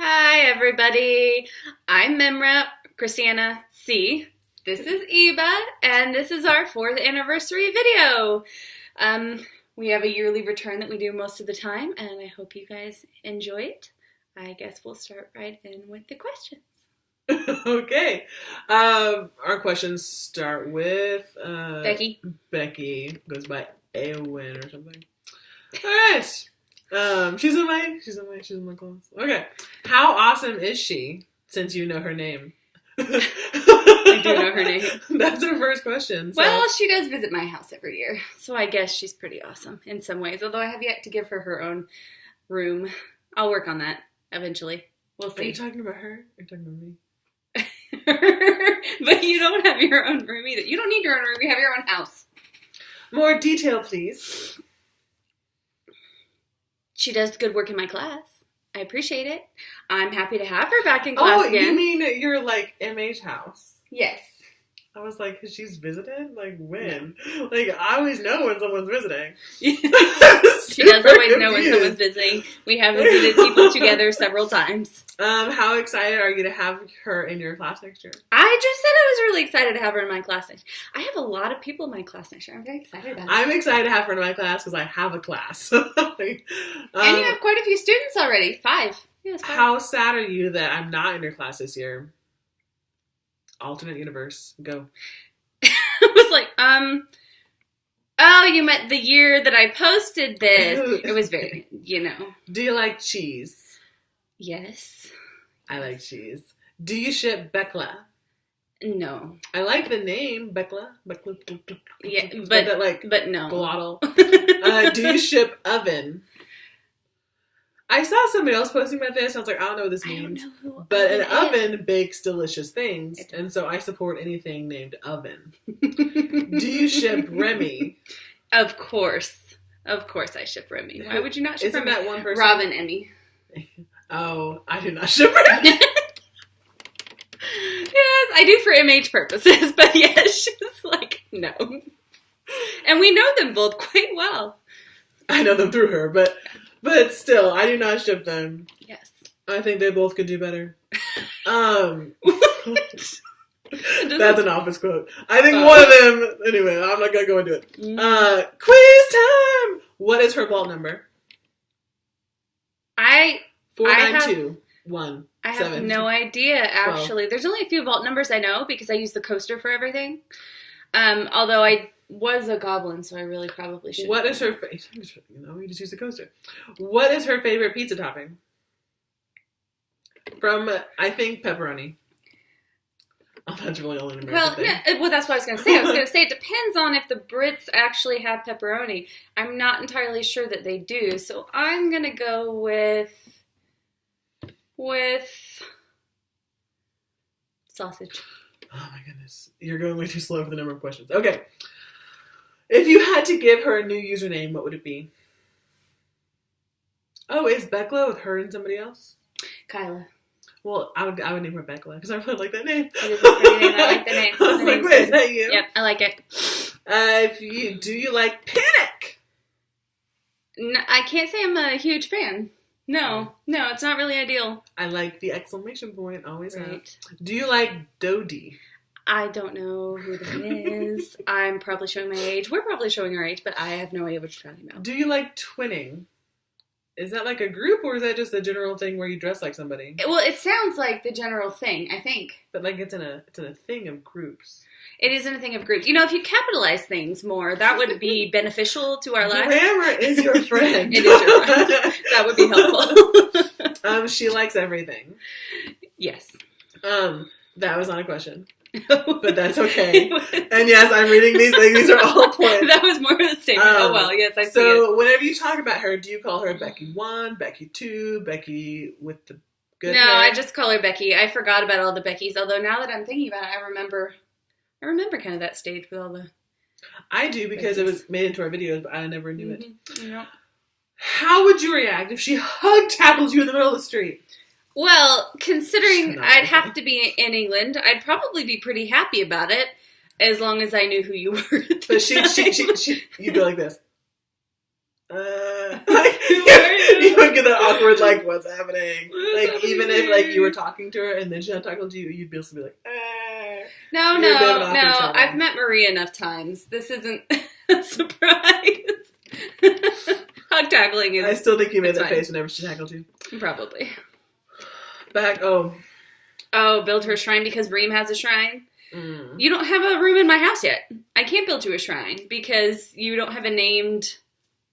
Hi, everybody. I'm Mimra, Christiana C. This is Eba, and this is our 4th anniversary video. We have a yearly return that we do most of the time, and I hope you guys enjoy it. I guess we'll start right in with the questions. Okay. Our questions start with Becky. Becky goes by Eowyn or something. All right. She's in my class. Okay. How awesome is she? Since you know her name. I do know her name. That's her first question. So. Well, she does visit my house every year, so I guess she's pretty awesome in some ways. Although I have yet to give her her own room. I'll work on that eventually. We'll see. Are you talking about her? Or are you talking about me? But you don't have your own room either. You don't need your own room. You have your own house. More detail, please. She does good work in my class. I appreciate it. I'm happy to have her back in class again. Oh, you mean your, MH house? Yes. I was like, she's visited? Like, when? No. Like, I always know when someone's visiting. She does always know when someone's visiting. We have visited people together several times. How excited are you to have her in your class next year? I just said I was really excited to have her in my class next year. I have a lot of people in my class next year. I'm very excited about it. I'm excited to have her in my class because I have a class. And you have quite a few students already. 5. Yes, 5. How sad are you that I'm not in your class this year? Alternate universe. Go. I was like, oh, you meant the year that I posted this. It was very, Do you like cheese? Yes. I like cheese. Do you ship Bekla? No. I like the name, Bekla. Yeah, but no. Glottal. Do you ship oven? I saw somebody else posting about this, and I was like, I don't know what this means. I don't know who but an oven oven bakes delicious things, and so I support anything named oven. Do you ship Remy? Of course. Of course I ship Remy. Why would you not ship Remy? Isn't that one person? Rob and Emmy. Oh, I do not ship Remy. Yes, I do for MH purposes, but yes, she's like, no. And we know them both quite well. I know them through her, but still, I do not ship them. Yes. I think they both could do better. That's an office quote. I think one of them, anyway, I'm not going to go into it. Quiz time! What is her vault number? 4921. I have no idea, actually. 12. There's only a few vault numbers I know because I use the coaster for everything. Although I was a goblin, so I really probably should. What is her you just use the coaster. What is her favorite pizza topping? From, I think, pepperoni. Oh, that's really only an American thing. Well, that's what I was going to say. I was going to say it depends on if the Brits actually have pepperoni. I'm not entirely sure that they do, so I'm going to go with sausage. Oh my goodness. You're going way too slow for the number of questions. Okay. If you had to give her a new username, what would it be? Oh, is Bekla with her and somebody else? Kyla. Well, I would name her Bekla because I really like that name. It is a pretty name. I like the name. I was like, wait, is that you? Yep, I like it. Do you like Panic? No, I can't say I'm a huge fan. No, it's not really ideal. I like the exclamation point. Always right. Have. Do you like Dodie? I don't know who that is. I'm probably showing my age. We're probably showing our age, but I have no idea what you're talking about. Do you like twinning? Is that like a group, or is that just a general thing where you dress like somebody? Well, it sounds like the general thing, I think. But it's in a thing of groups. It is in a thing of groups. If you capitalize things more, that would be beneficial to our lives. Grammar is your friend. It is your friend. That would be helpful. She likes everything. Yes. That was not a question. But that's okay. And yes, I'm reading these things. These are all points. That was more of a statement. Yes, I see it. So whenever you talk about her, do you call her Becky 1, Becky 2, Becky with the good hair? I just call her Becky. I forgot about all the Beckys, although now that I'm thinking about it, I remember kind of that stage with all the... I do, because Beckys. It was made into our videos, but I never knew it. Yep. How would you react if she tackled you in the middle of the street? Well, considering I'd have to be in England, I'd probably be pretty happy about it, as long as I knew who you were. But you'd go like this. Like, you would get that awkward, like, what's happening? Like, even if, like, you were talking to her and then she had talking to you, you'd be able to be like, No. You're a bit of an awkward child. I've met Maria enough times. This isn't a surprise. Hug tackling is... I still think you made It's that fine. face whenever she tackled you. Probably. Oh, build her shrine because Reem has a shrine? mm. You don't have a room in my house yet. I can't build you a shrine because you don't have a named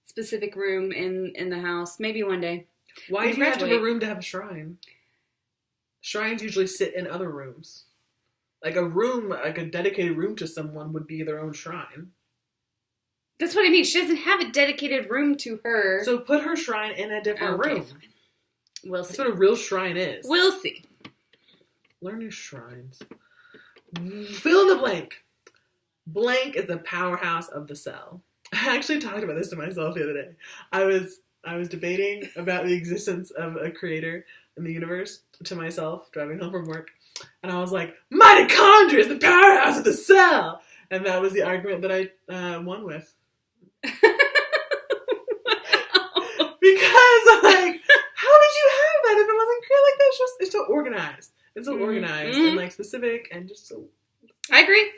specific room in the house. Maybe one day. Why We do you have to have a graduate. room to have a shrine? Shrines usually sit in other rooms. Like a room, like a dedicated room to someone would be their own shrine. That's what I mean. She doesn't have a dedicated room to her. So put her shrine in a different Okay, room. fine. We'll That's see. what a real shrine is. We'll see. Learn your shrines. Fill in the blank. Blank is the powerhouse of the cell. I actually talked about this to myself the other day. I was debating about the existence of a creator in the universe to myself driving home from work. And I was like, mitochondria is the powerhouse of the cell! And that was the argument that I won with. Because, like, how would you have that if it wasn't clear like that? It's so organized. It's so organized and, like, specific and just so... I agree.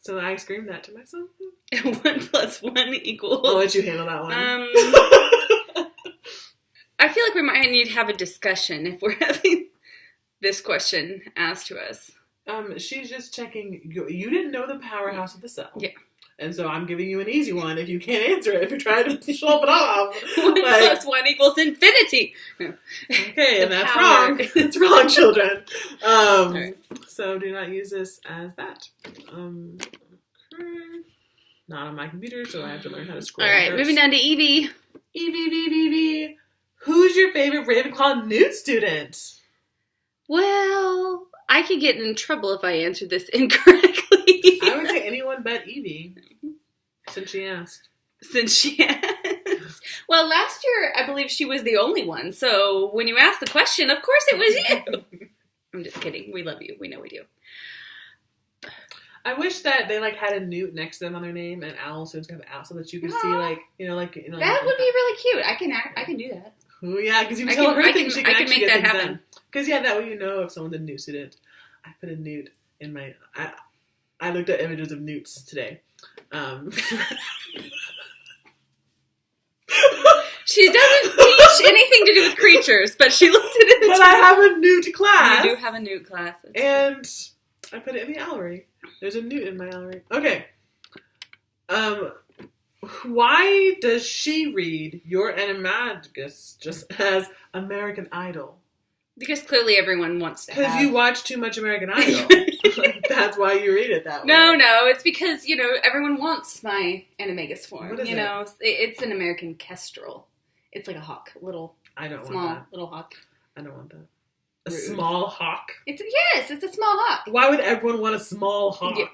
So I screamed that to myself. 1 + 1 equals... I'll let you handle that one. I feel like we might need to have a discussion if we're having this question asked to us. She's just checking. You didn't know the powerhouse of the cell. Yeah. And so I'm giving you an easy one if you can't answer it, if you're trying to slough it off. 1 Like, + 1 equals infinity. No. okay, and The that's power. wrong. It's wrong, children. Right. So do not use this as that. Not on my computer, so I have to learn how to scroll. All right, first. moving down to Evie. Evie. Who's your favorite Ravenclaw nude student? Well, I could get in trouble if I answered this incorrectly. I would say anyone but Evie, since she asked. Since she asked. Well, last year, I believe she was the only one. So when you asked the question, of course it was you. I'm just kidding. We love you. We know we do. I wish that they like had a newt next to them on their name and owl students have owl so that you could see Aw. like That would be really cute. I can do that. Oh yeah, because you I tell can- her I things, can- she can I can actually make get that things happen. done. Because yeah, that way you know if someone's a newt student. I put a newt in my. I looked at images of newts today. She doesn't teach anything to do with creatures, but she looked at it. But I have a newt class. You do have a newt class. And I put it in the owlery. There's a newt in my owlery. Okay. Why does she read Your Animagus just as American Idol? Because clearly everyone wants to Because have. you watch too much American Idol. That's why you read it that way. No, it's because, everyone wants my animagus form. What is It's an American kestrel. It's like a hawk, I don't small want that. little hawk. I don't want that. A Rude. small hawk? It's a small hawk. Why would everyone want a small hawk? Yeah.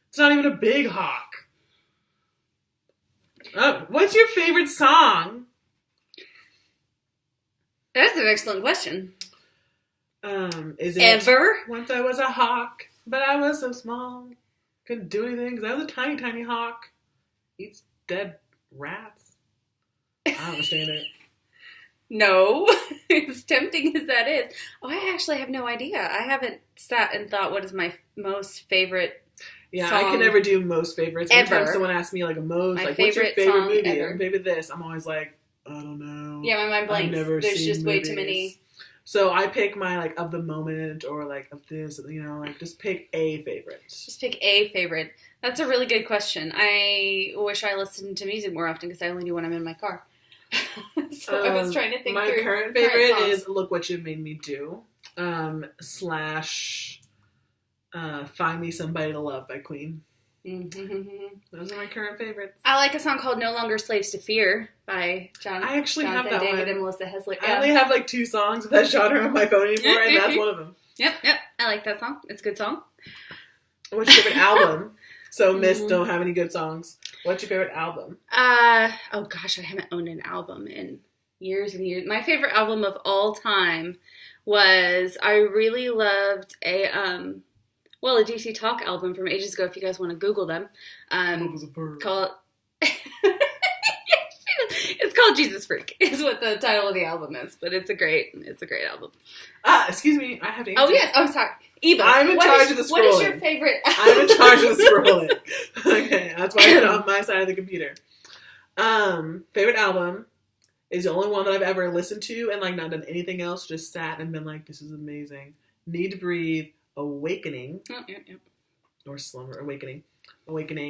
It's not even a big hawk. What's your favorite song? That's an excellent question. Is it Ever? Once I was a hawk, but I was so small, couldn't do anything because I was a tiny, tiny hawk. Eats dead rats. I don't understand it. No, as tempting as that is. Oh, I actually have no idea. I haven't sat and thought what is my most favorite. Yeah, Song I can never do most favorites. Anytime ever. someone asks me like a most, My like what's your favorite favorite song movie? ever. Or favorite this, I'm always like, I don't know. Yeah, my mind blanks. I've never There's seen just way movies. too many. So I pick my like of the moment or like of this, like just pick a favorite. Just pick a favorite. That's a really good question. I wish I listened to music more often because I only do when I'm in my car. So I was trying to think my through current favorite songs. is Look What You Made Me Do / Find Me Somebody to Love by Queen. Mm-hmm. Those are my current favorites. I like a song called No Longer Slaves to Fear by I actually have Jonathan that David one. and Melissa Hesley. I only have like 2 songs of that genre on my phone anymore, and that's Mhm. one of them. Yep. I like that song. It's a good song. What's your favorite album? So Miss Mhm. don't have any good songs. What's your favorite album? Oh gosh, I haven't owned an album in years and years. My favorite album of all time was, I really loved a DC Talk album from ages ago, if you guys want to Google them. What was a bird? Called It's called Jesus Freak, is what the title of the album is, but it's a great album. Excuse me, I have to answer. Oh, yes, I'm sorry. Eva, I'm in charge of the scrolling. What is your favorite? I'm in charge of the scrolling. Okay, that's why I put it on my side of the computer. Favorite album is the only one that I've ever listened to and like not done anything else, just sat and been like, this is amazing. Need to Breathe, Awakening. Or Slumber, Awakening,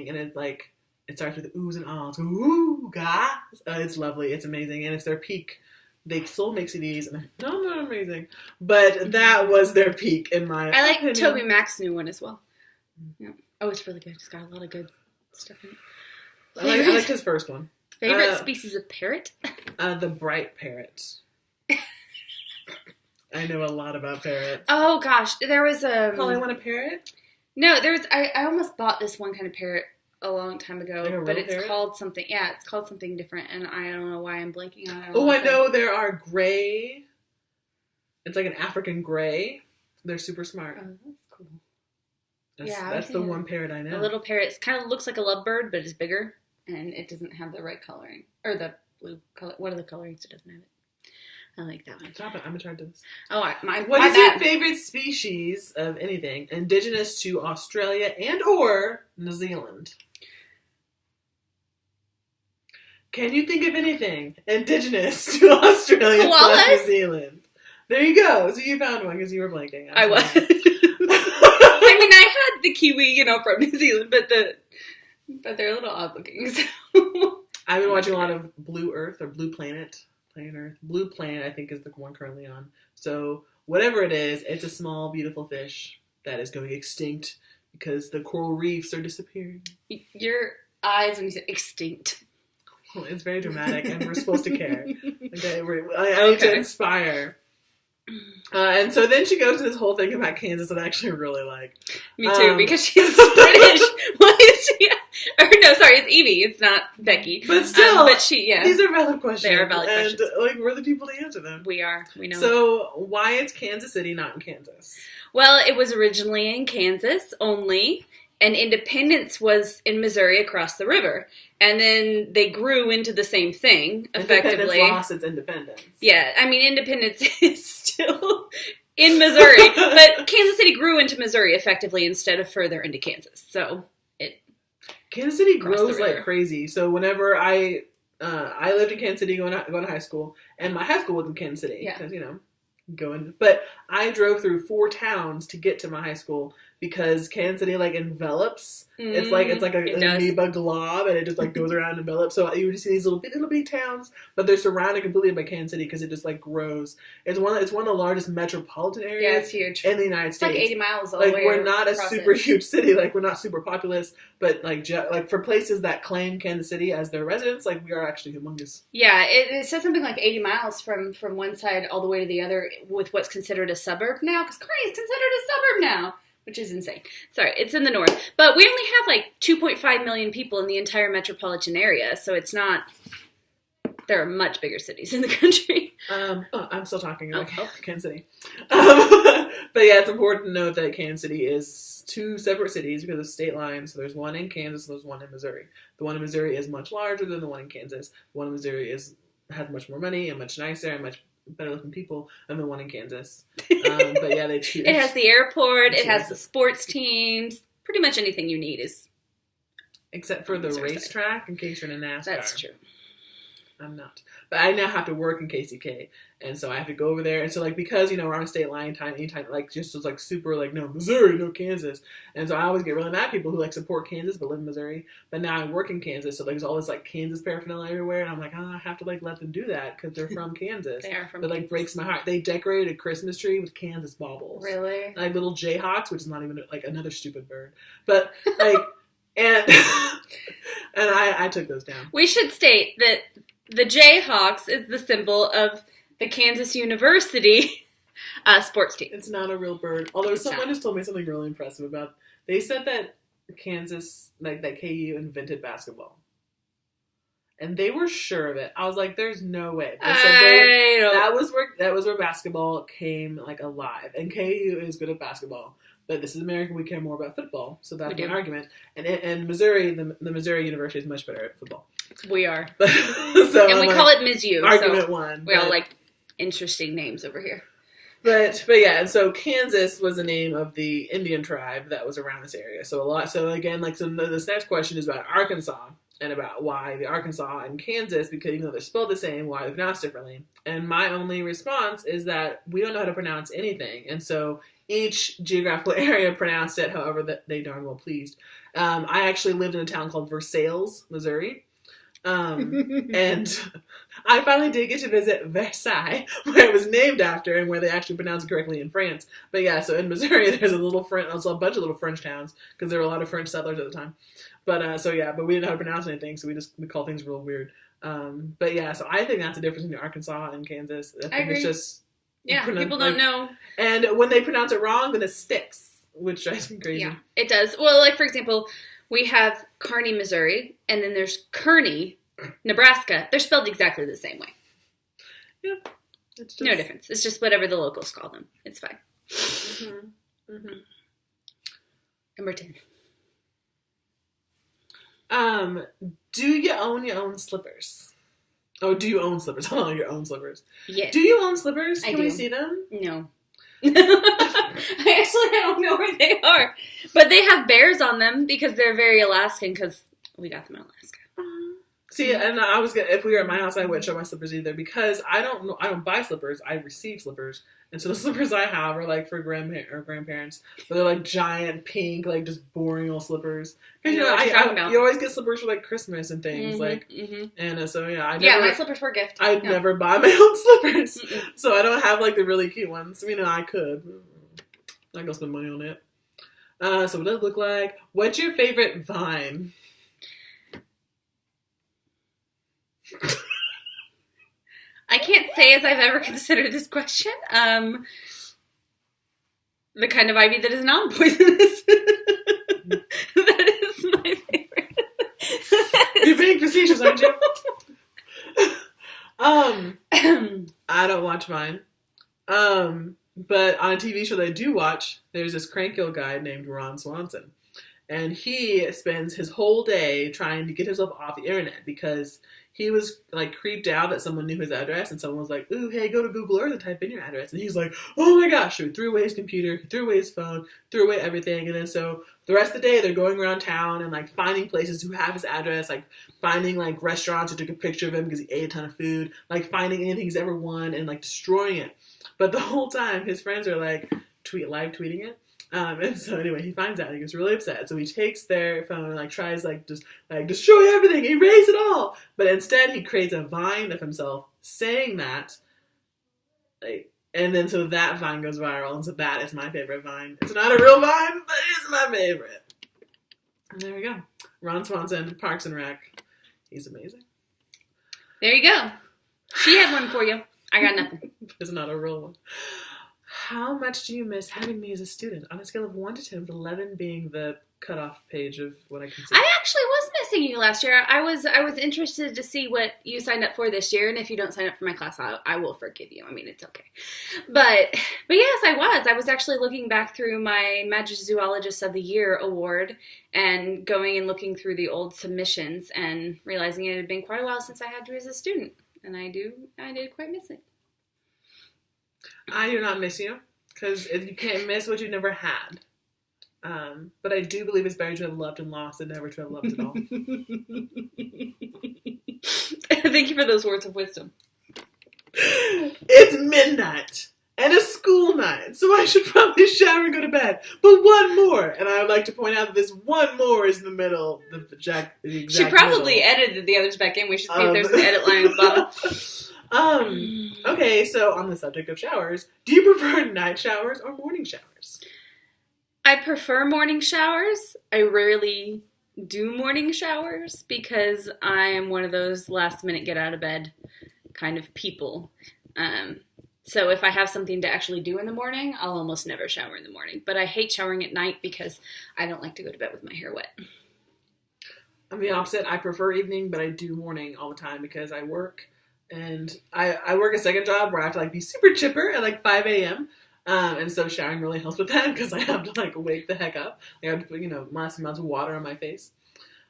and it's like, it starts with oohs and ahs. Ooh, guys. It's lovely. It's amazing. And it's their peak. They still make CDs, and they're not amazing. But that was their peak in my I like opinion. Toby Mac's new one as well. Yeah. Oh, it's really good. It's got a lot of good stuff in it. I liked his first one. Favorite species of parrot? The bright parrot. I know a lot about parrots. Oh, gosh. There was a... Oh, I want a parrot? No, there's... I almost bought this one kind of parrot a long time ago, like but it's parrot? called something... Yeah, it's called something different, and I don't know why I'm blanking on it. Oh, I know. There are gray... It's like an African gray. They're super smart. Oh, that's cool. That's the one parrot I know. A little parrot. It kind of looks like a lovebird, but it's bigger, and it doesn't have the right coloring. Or the blue color. What are the colorings? It doesn't have it. I like that one. Stop it. I'm in charge of this. Oh, What is your favorite species of anything indigenous to Australia and or New Zealand? Can you think of anything indigenous to Australia and New Zealand? There you go. So you found one because you were blanking. I was. I mean, I had the kiwi, from New Zealand, but they're a little odd looking. So. I've been watching a lot of Blue Earth or Blue Planet. Blue Planet, I think, is the one currently on. So whatever it is, it's a small, beautiful fish that is going extinct because the coral reefs are disappearing. Your eyes when you said extinct. Well, it's very dramatic, and we're supposed to care. Okay, I need to inspire. And so then she goes to this whole thing about Kansas that I actually really like. Me too, because she's British. What is she? Or no, sorry, it's Evie. It's not Becky. But still, these are valid questions. They are valid questions. And we're the people to answer them. We are. We know. So why is Kansas City not in Kansas? Well, it was originally in Kansas only, and Independence was in Missouri across the river. And then they grew into the same thing, effectively. Independence lost its independence. Yeah, I mean, Independence is still in Missouri, but Kansas City grew into Missouri effectively instead of further into Kansas. So Kansas City grows like crazy. So whenever I lived in Kansas City going to high school, and my high school was in Kansas City because but I drove through 4 towns to get to my high school because Kansas City envelops. It's like an amoeba glob, and it just goes around and envelops. So you just see these little bitty towns, but they're surrounded completely by Kansas City because it just grows. It's one of the largest metropolitan areas. Yeah, it's huge in the United States. It's 80 miles all the way. We're not a super huge city. We're not super populous, but for places that claim Kansas City as their residents, we are actually humongous. Yeah, it says something like 80 miles from one side all the way to the other with what's considered a suburb now, because Kearney is considered a suburb now. Which is insane. Sorry, it's in the north. But we only have 2.5 million people in the entire metropolitan area, so it's not... There are much bigger cities in the country. I'm still talking about Kansas City. But yeah, it's important to note that Kansas City is 2 separate cities because of state lines. So there's one in Kansas and there's one in Missouri. The one in Missouri is much larger than the one in Kansas. The one in Missouri has much more money and much nicer and much better looking people than the one in Kansas. But yeah, they choose. It has the airport. It has the sports teams. Pretty much anything you need is. Except for the racetrack, in case you're in a NASCAR. That's true. I'm not. But I now have to work in KCK. And so I have to go over there. And so, because, we're on a state line anytime, just was, super, no, Missouri, no Kansas. And so I always get really mad at people who, support Kansas but live in Missouri. But now I work in Kansas, so, there's all this, Kansas paraphernalia everywhere. And I'm like, I have to, let them do that because they're from Kansas. They are from Kansas. But, breaks my heart. They decorated a Christmas tree with Kansas baubles. Really? Little Jayhawks, which is not even, another stupid bird. But, and I took those down. We should state that the Jayhawks is the symbol of the Kansas University sports team. It's not a real bird. Although someone just told me something really impressive about. They said that Kansas, that KU invented basketball, and they were sure of it. I was like, "There's no way." That was where basketball came alive, and KU is good at basketball. But this is America. We care more about football, so that's We my do. argument. And Missouri, the Missouri University is much better at football. We are. So And we call it Mizzou. argument So one. we all like interesting names over here. But yeah, and so Kansas was the name of the Indian tribe that was around this area. So again, like, so this next question is about Arkansas and about why the Arkansas and Kansas, because even though they're spelled the same, why they're pronounced differently. And my only response is that we don't know how to pronounce anything, and so each geographical area pronounced it however that they darn well pleased. I actually lived in a town called Versailles, Missouri. And I finally did get to visit Versailles, where it was named after and where they actually pronounce it correctly in France. But yeah, so in Missouri, there's also a bunch of little French towns because there were a lot of French settlers at the time. But but we didn't know how to pronounce anything, so we call things real weird. But yeah, so I think that's the difference between Arkansas and Kansas. I think agree. it's just People don't know. And when they pronounce it wrong, then it sticks, which drives me crazy. Yeah, it does. Well, like, for example, we have Kearney, Missouri, and then there's Kearney, Nebraska. They're spelled exactly the same way. Yeah. It's just... No difference. It's just whatever the locals call them. It's fine. Mm-hmm. Mm-hmm. Number 10. Do you own your own slippers? Oh, do you own slippers? Hold on, your own slippers. Yes. Do you own slippers? I Can we do. see them? No. I don't know where they are. But they have bears on them because they're very Alaskan because we got them in Alaska. See, and I was gonna, if we were at my house, I wouldn't show my slippers either because I don't buy slippers. I receive slippers, and so the slippers I have are like for grandparents, but they're like giant pink, like just boring old slippers. I know what you're talking about. You always get slippers for like Christmas and things, and so yeah, my slippers were a gift. I'd never buy my own slippers, so I don't have like the really cute ones. I could. I go spend money on it. So what does it look like? What's your favorite Vine? I can't say as I've ever considered this question. The kind of ivy that is non-poisonous. That is my favorite. You're being facetious, aren't you? I don't watch Vine. But on a TV show that I do watch, there's this crank-kill guy named Ron Swanson. And he spends his whole day trying to get himself off the internet because he was, like, creeped out that someone knew his address and someone was like, ooh, hey, go to Google Earth and type in your address. And he's like, oh my gosh. So he threw away his computer, he threw away his phone, threw away everything. And then so the rest of the day they're going around town and, like, finding places who have his address, like, finding, like, restaurants who took a picture of him because he ate a ton of food, like, finding anything he's ever won and, like, destroying it. But the whole time his friends are, like, live tweeting it. And so anyway, he finds out and he gets really upset. So he takes their phone and like tries like just like destroy everything, erase it all. But instead he creates a Vine of himself saying that. Like, and then so that Vine goes viral, and so that is my favorite Vine. It's not a real Vine, but it's my favorite. And there we go. Ron Swanson, Parks and Rec. He's amazing. There you go. She had one for you. I got nothing. It's not a real one. How much do you miss having me as a student? On a scale of 1 to 10, with 11 being the cutoff page of what I consider. I actually was missing you last year. I was interested to see what you signed up for this year, and if you don't sign up for my class, I will forgive you. I mean, it's okay. But yes, I was. I was actually looking back through my Magizoologist of the Year award and going and looking through the old submissions and realizing it had been quite a while since I had you as a student, and I did quite miss it. I do not miss you, because you can't miss what you never had. But I do believe it's better to have loved and lost than never to have loved at all. Thank you for those words of wisdom. It's midnight and a school night, so I should probably shower and go to bed. But one more, and I would like to point out that this one more is in the middle. The exact she probably middle. edited the others back in. We should see if there's an edit line at the bottom. Okay, so on the subject of showers, do you prefer night showers or morning showers? I prefer morning showers. I rarely do morning showers because I'm one of those last minute get out of bed kind of people. So if I have something to actually do in the morning, I'll almost never shower in the morning. But I hate showering at night because I don't like to go to bed with my hair wet. I'm the opposite. I prefer evening, but I do morning all the time because I work. And I work a second job where I have to like be super chipper at like 5 a.m. And so showering really helps with that because I have to like wake the heck up. I have to put, massive amounts of water on my face.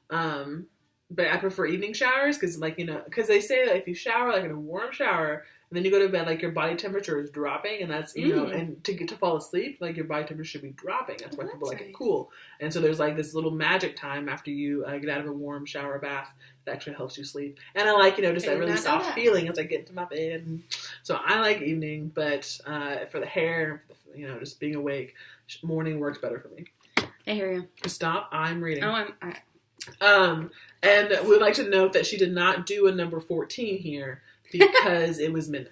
But I prefer evening showers because because they say that if you shower like in a warm shower and then you go to bed, like your body temperature is dropping, and that's and to get to fall asleep, like your body temperature should be dropping. That's why people like it cool. And so there's like this little magic time after you get out of a warm shower bath that actually helps you sleep. And I like just that really soft feeling as I get into my bed. And so I like evening, but for the hair, just being awake, morning works better for me. I hear you. Stop. I'm reading. Oh, and we'd like to note that she did not do a number 14 here because it was midnight.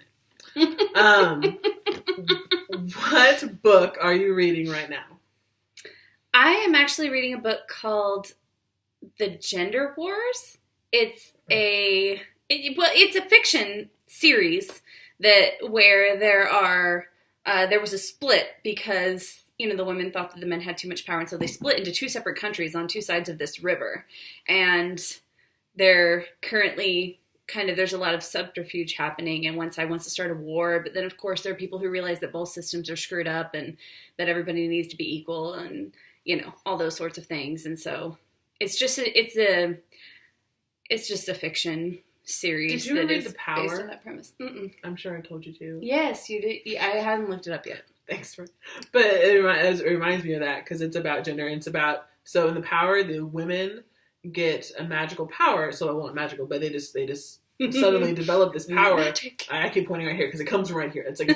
What book are you reading right now? I am actually reading a book called The Gender Wars. It's it's a fiction series where there was a split because the women thought that the men had too much power, and so they split into two separate countries on two sides of this river. And they're currently there's a lot of subterfuge happening, and one side wants to start a war, but then of course there are people who realize that both systems are screwed up and that everybody needs to be equal and, all those sorts of things. And so it's just a fiction series. Did you read The Power? Based on that premise. Mm-mm. I'm sure I told you to. Yes, you did. I haven't looked it up yet. Thanks but it reminds me of that because it's about gender, and it's about, so in The Power, the women get a magical power, so it won't magical, but they just suddenly develop this power. Magic. I keep pointing right here because it comes right here. It's like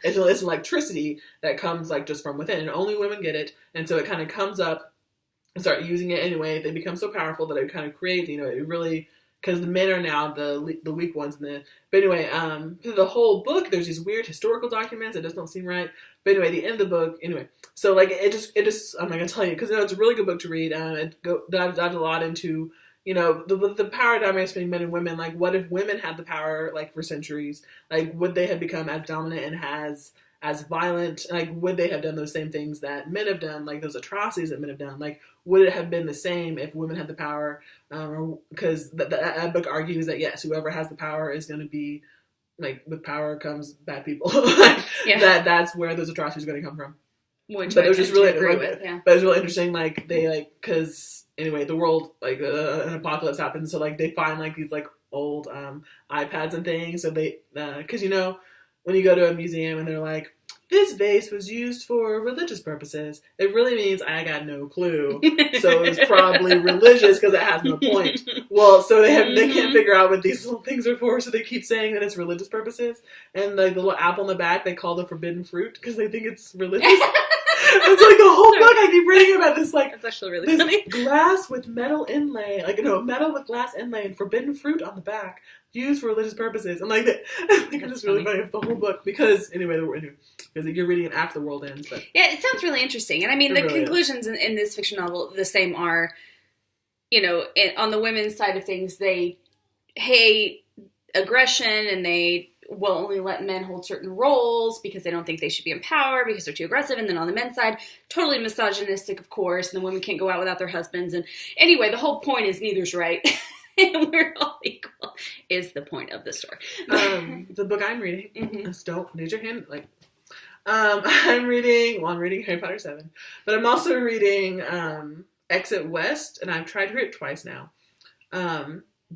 it's electricity that comes like just from within, and only women get it, and so it kind of comes up and start using it anyway. They become so powerful that it kind of creates, it really. Because the men are now the weak ones. But anyway, through the whole book, there's these weird historical documents that just don't seem right. But anyway, the end of the book, so like it just I'm not gonna tell you because it's a really good book to read. It dives a lot into the power dynamics between men and women. Like, what if women had the power like for centuries? Like, would they have become as dominant and as violent? Like, would they have done those same things that men have done? Like those atrocities that men have done? Like, would it have been the same if women had the power? Because that book argues that yes, whoever has the power is going to be like, with power comes bad people. That's where those atrocities are going to come from. Which but it was just really agree with, yeah. But it was really interesting. Like because anyway, the world an apocalypse happens, so like they find like these like old iPads and things. So they because when you go to a museum and they're like, this vase was used for religious purposes, it really means I got no clue. So it was probably religious because it has no point. Well, so they can't figure out what these little things are for, so they keep saying that it's religious purposes. And like the little apple in the back, they call the forbidden fruit because they think it's religious. It's like the whole book I keep reading about this, like, that's actually really funny. Glass with metal inlay, metal with glass inlay and forbidden fruit on the back, used for religious purposes. And like, I think it's really funny the whole book because because you're reading it after the world ends. But yeah, it sounds really interesting, and I mean the really conclusions in this fiction novel the same are, on the women's side of things, they hate aggression and they will only let men hold certain roles because they don't think they should be in power because they're too aggressive. And then on the men's side, totally misogynistic, of course, and the women can't go out without their husbands. And anyway, the whole point is neither's right. And we're all equal is the point of the story. The book I'm reading, don't raise your hand, I'm reading Harry Potter 7, but I'm also reading Exit West, and I've tried to read it twice now.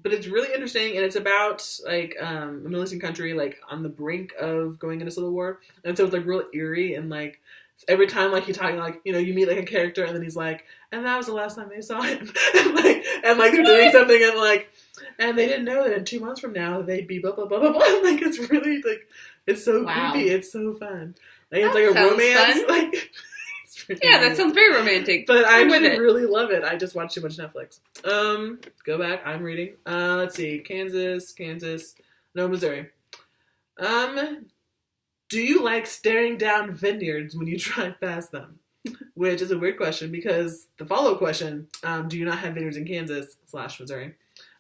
But it's really interesting, and it's about, like, a Middle Eastern country, like, on the brink of going into civil war. And so it's, like, real eerie, and, like, every time, like, you're talking, like, you meet, like, a character, and then he's like, and that was the last time they saw him. and they're doing something, and, like, and they didn't know that in 2 months from now, they'd be blah, blah, blah, blah, blah. Like, it's really, like, it's so creepy. It's so fun. Like, it's, like, a romance. Fun. Like... Yeah, that sounds very romantic. But I actually really love it. I just watch too much Netflix. Go back. I'm reading. Let's see. Kansas. No, Missouri. Do you like staring down vineyards when you drive past them? Which is a weird question because the follow-up question, do you not have vineyards in Kansas / Missouri?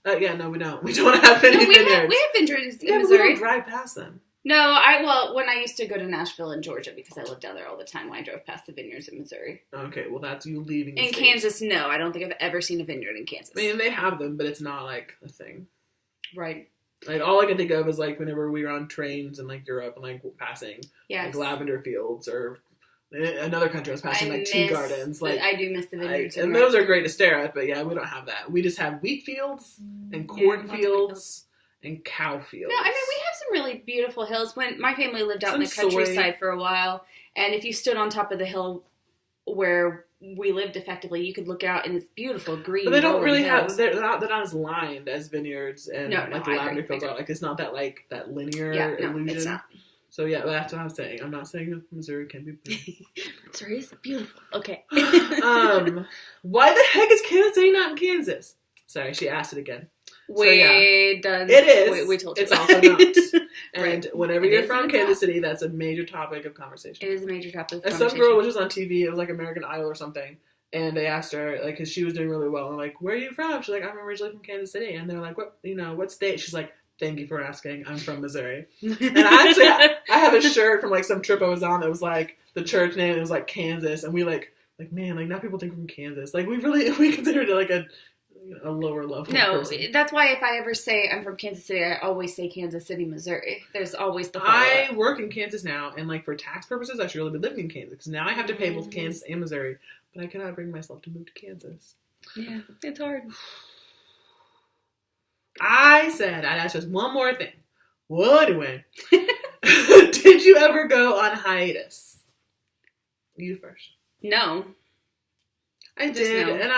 Yeah, no, we don't. We don't have any vineyards. We have vineyards in Missouri. But we don't drive past them. No, when I used to go to Nashville in Georgia, because I lived down there all the time, when I drove past the vineyards in Missouri. Okay, well that's you leaving the state. Kansas, no. I don't think I've ever seen a vineyard in Kansas. I mean, they have them, but it's not like a thing. Right. Like, all I can think of is, like, whenever we were on trains in, like, Europe and, like, passing, Yes. like, lavender fields, or in another country I was passing, like, tea gardens. Like, I do miss the vineyards. and those are great to stare at, but yeah, we don't have that. We just have wheat fields and cornfields and cow fields. No, I mean, we have some really beautiful hills. When my family lived out in the Some countryside for a while, and if you stood on top of the hill where we lived effectively, you could look out and it's beautiful green. But they don't really hills. have, they're not as lined as vineyards and No, like the I lavender agree. fields are. Like, it's not that, like, that linear illusion. It's not. So yeah, that's what I'm saying. I'm not saying that Missouri can be pretty. Missouri is beautiful. Okay. Why the heck is Kansas City not in Kansas? Sorry, she asked it again. Done. It is. We told you. It's also not. And Right. whenever It you're is from and Kansas it's City, that's a major topic of conversation. It is a major topic. And some girl was just on TV. It was like American Idol or something. And they asked her, like, because she was doing really well. And like, where are you from? She's like, I'm originally from Kansas City. And they're like, what state? She's like, thank you for asking. I'm from Missouri. And I have a shirt from, like, some trip I was on that was, like, the church name. It was, like, Kansas. And we, like, man, like, now people think we're from Kansas. Like, we considered it, like, a lower level person. That's why if I ever say I'm from Kansas City, I always say Kansas City, Missouri. There's always the follow-up. I work in Kansas now, and, like, for tax purposes, I should really be living in Kansas. Because now I have to pay both Kansas and Missouri. But I cannot bring myself to move to Kansas. Yeah, it's hard. I said I'd ask just one more thing. Well, anyway. Did you ever go on hiatus? You first. No. I Just did, no. and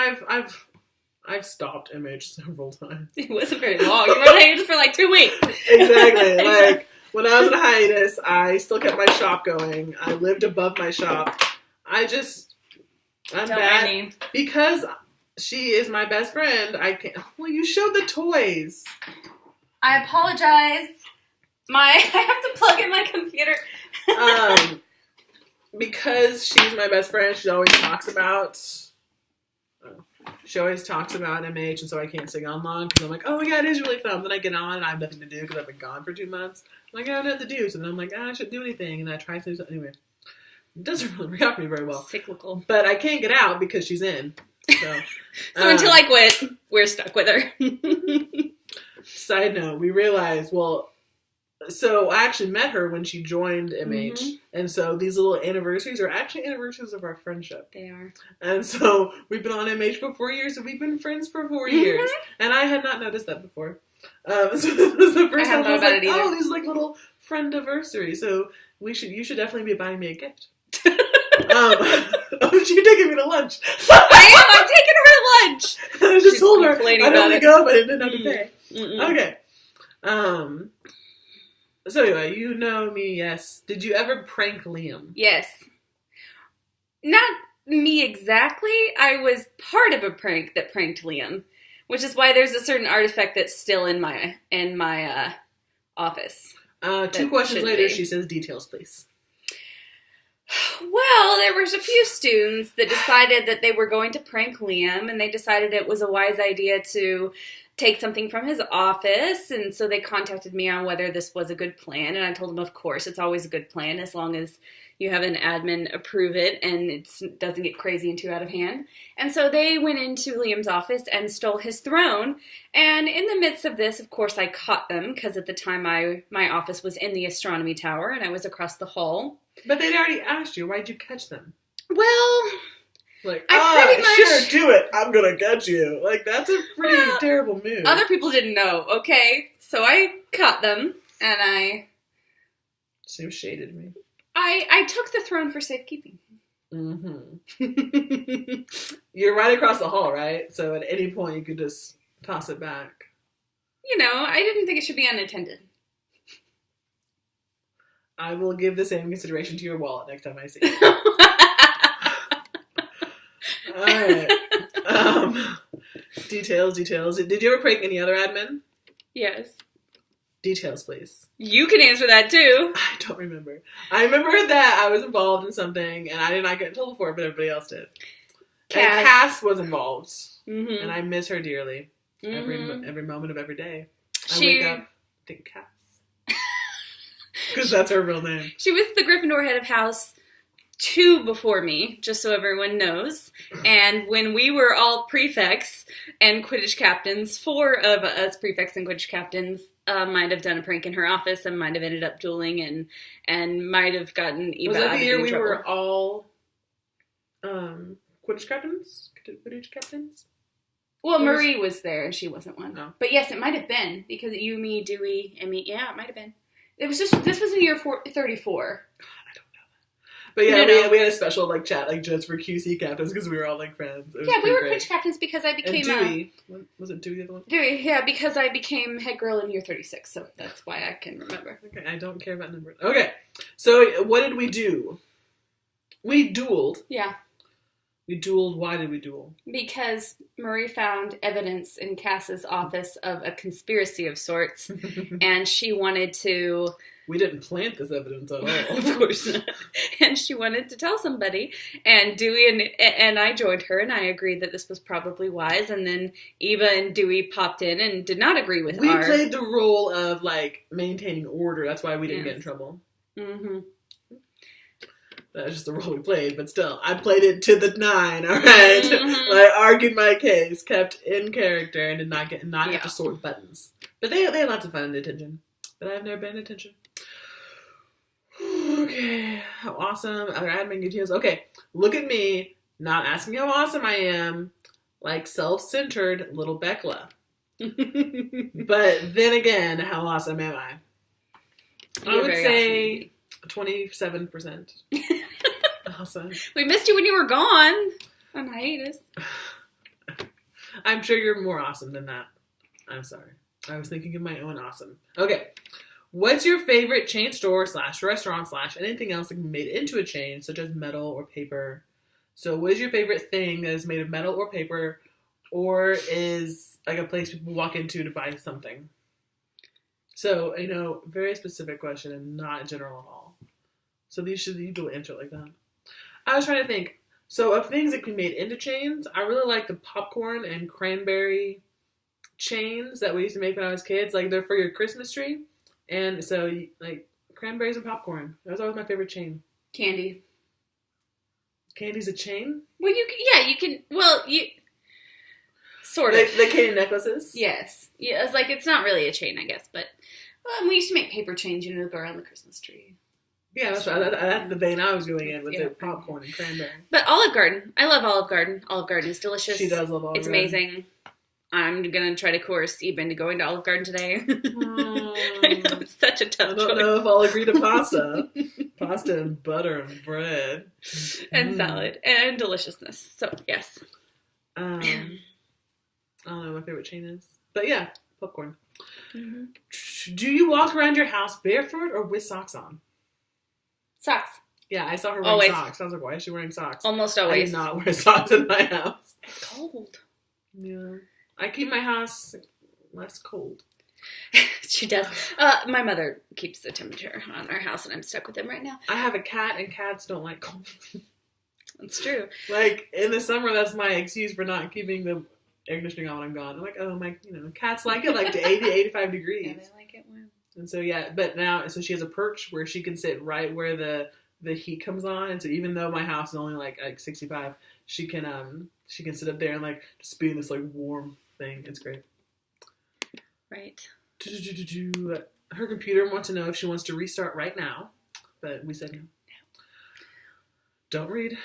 I've stopped Image several times. It wasn't very long. You were on hiatus for like 2 weeks. Exactly. Like, when I was on hiatus, I still kept my shop going. I lived above my shop. I'm Don't bad. mind me. Because she is my best friend, I can't. Well, you showed the toys. I apologize. I have to plug in my computer. Because she's my best friend, she always talks about MH, and so I can't stay on long because I'm like, oh yeah, it is really fun. Then I get on and I have nothing to do because I've been gone for 2 months. I'm like, I have nothing to do, so then I'm like, I shouldn't do anything, and I try to do something. Anyway, it doesn't really work out for me very well. Cyclical. But I can't get out because she's in. So, Until I quit, we're stuck with her. Side note, we realized, so I actually met her when she joined MH, and so these little anniversaries are actually anniversaries of our friendship. They are. And so we've been on MH for 4 years, and we've been friends for 4 years. And I had not noticed that before. So this was the first time I was like, oh, these like little friend anniversaries. So you should definitely be buying me a gift. You're taking me to lunch. I'm taking her lunch. I just told her complaining I don't about want it. to go, but I didn't have to pay. Mm-mm. Okay. So anyway, you know me, yes. Did you ever prank Liam? Yes. Not me exactly. I was part of a prank that pranked Liam, which is why there's a certain artifact that's still in my office. 2 questions later, she says, details, please. Well, there was a few students that decided that they were going to prank Liam, and they decided it was a wise idea to take something from his office, and so they contacted me on whether this was a good plan, and I told them, of course, it's always a good plan as long as you have an admin approve it and it doesn't get crazy and too out of hand. And so they went into Liam's office and stole his throne, and in the midst of this, of course, I caught them, because at the time my office was in the astronomy tower, and I was across the hall. But they'd already asked you, why'd you catch them? Well, like, pretty much, sure, do it. I'm gonna catch you. Like, that's a pretty terrible move. Other people didn't know, okay? So I caught them, and I Seems shaded me. I took the throne for safekeeping. Mm-hmm. You're right across the hall, right? So at any point you could just toss it back. You know, I didn't think it should be unattended. I will give the same consideration to your wallet next time I see it. Alright. Details. Did you ever prank any other admin? Yes. Details, please. You can answer that too. I don't remember. I remember that I was involved in something, and I did not get in trouble for it, but everybody else did. And Cass was involved, and I miss her dearly. Every moment of every day. I wake up, think Cass. Because that's her real name. She was the Gryffindor head of house 2 before me, just so everyone knows. And when we were all prefects and Quidditch captains, 4 of us prefects and Quidditch captains, might have done a prank in her office and might have ended up dueling and might have gotten Eva Was that out the of year any we trouble. were all Quidditch captains? Quidditch captains? Well, Marie was there and she wasn't one. No. But yes, it might have been because you, me, Dewey, and me. Yeah, it might have been. It was just, this was in year 34. But yeah, No. we had a special like chat like just for QC captains because we were all like friends. It was Yeah, we pretty were great. Quidditch captains because I And became Dewey, was it Dewey the other one? Dewey, yeah, because I became head girl in year 36, so that's why I can remember. Okay, I don't care about numbers. Okay, so what did we do? We dueled. Yeah, We dueled. Why did we duel? because Marie found evidence in Cass's office of a conspiracy of sorts, and she wanted to... We didn't plant this evidence at all. Of course not. And she wanted to tell somebody. And Dewey and I joined her, and I agreed that this was probably wise. And then Eva and Dewey popped in and did not agree with We our... played the role of like maintaining order. That's why we didn't Yes. get in trouble. Mm-hmm. That's just the role we played, but still, I played it to the 9. All right, Mhm. I argued my case, kept in character, and did not Yeah. have to sort buttons. But they had lots of fun in detention. But I've never been in detention. Okay, how awesome! Other admin details. Okay, look at me, not asking how awesome I am, like self-centered little Bekla. But then again, how awesome am I? I You're would very say 27%. Awesome. We missed you when you were gone on hiatus. I'm sure you're more awesome than that. I'm sorry. I was thinking of my own awesome. Okay. What's your favorite chain store / restaurant / anything else that can be made into a chain, such as metal or paper? So what is your favorite thing that is made of metal or paper, or is like a place people walk into to buy something? So, very specific question and not general at all. So you do answer it like that. I was trying to think. So of things that can be made into chains, I really like the popcorn and cranberry chains that we used to make when I was kids. Like they're for your Christmas tree. And so like cranberries and popcorn. That was always my favorite chain. Candy. Candy's a chain? Well, you can, sort of. The candy necklaces? Yes. Yeah, it's not really a chain, I guess, but we used to make paper chains, to go around the Christmas tree. Yeah, that's right. That's the vein I was going in with Yeah. the popcorn and cranberry. But Olive Garden. I love Olive Garden. Olive Garden is delicious. She does love Olive It's Garden. amazing. I'm going to try to coerce Eva into going to Olive Garden today. It's such a I tough don't choice. know if I'll agree to pasta. Pasta and butter and bread. And salad. And deliciousness. So, yes. I don't know what my favorite chain is. But yeah, popcorn. Mm-hmm. Do you walk around your house barefoot or with socks on? Socks. Yeah, I saw her wearing Always. socks. I was like, why is she wearing socks? Almost I always. do not wear socks in my house. It's cold. Yeah. I keep my house less cold. She does. My mother keeps the temperature on our house, and I'm stuck with them right now. I have a cat, and cats don't like cold. That's true. Like, in the summer, that's my excuse for not keeping the air conditioning on when I'm gone. I'm like, oh, my, cats like it like to 80, 85 degrees. Yeah, they like it warm. And so, yeah, but now, so she has a perch where she can sit right where the heat comes on. And so even though my house is only like 65, she can sit up there and like just be in this like warm thing. It's great. Right. Her computer wants to know if she wants to restart right now, but we said no. Don't read.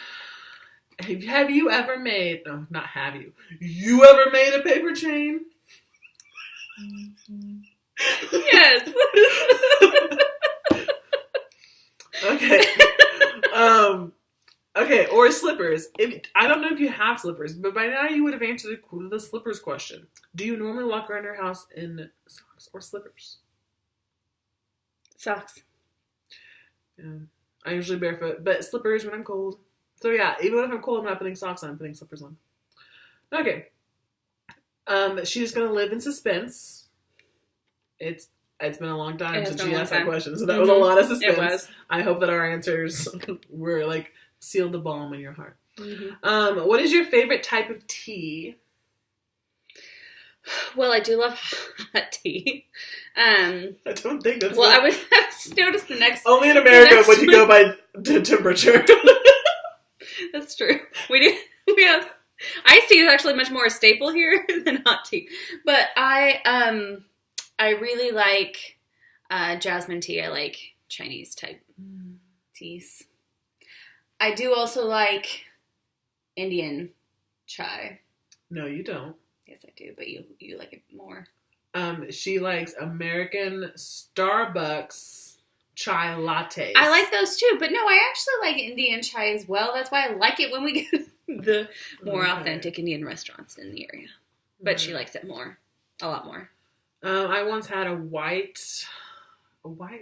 Have you ever made, no, not have you, you ever made a paper chain? Yes. Okay. Okay, or slippers. I don't know if you have slippers, but by now you would have answered the slippers question. Do you normally walk around your house in socks or slippers? Socks. Yeah. I usually barefoot, but slippers when I'm cold. So yeah, even if I'm cold, I'm not putting socks on, I'm putting slippers on. Okay. She's gonna live in suspense. It's been a long time since she asked that question, so that was a lot of suspense. It was. I hope that our answers were like sealed the balm in your heart. Mm-hmm. What is your favorite type of tea? Well, I do love hot tea. I don't think that's Well, I was noticed the next. only in America next would you go by temperature. That's true. We have iced tea is actually much more a staple here than hot tea. But I I really like jasmine tea. I like Chinese type teas. I do also like Indian chai. No, you don't. Yes, I do, but you like it more. She likes American Starbucks chai lattes. I like those too, but no, I actually like Indian chai as well. That's why I like it when we get the more authentic Indian restaurants in the area. But she likes it more, a lot more. I once had a white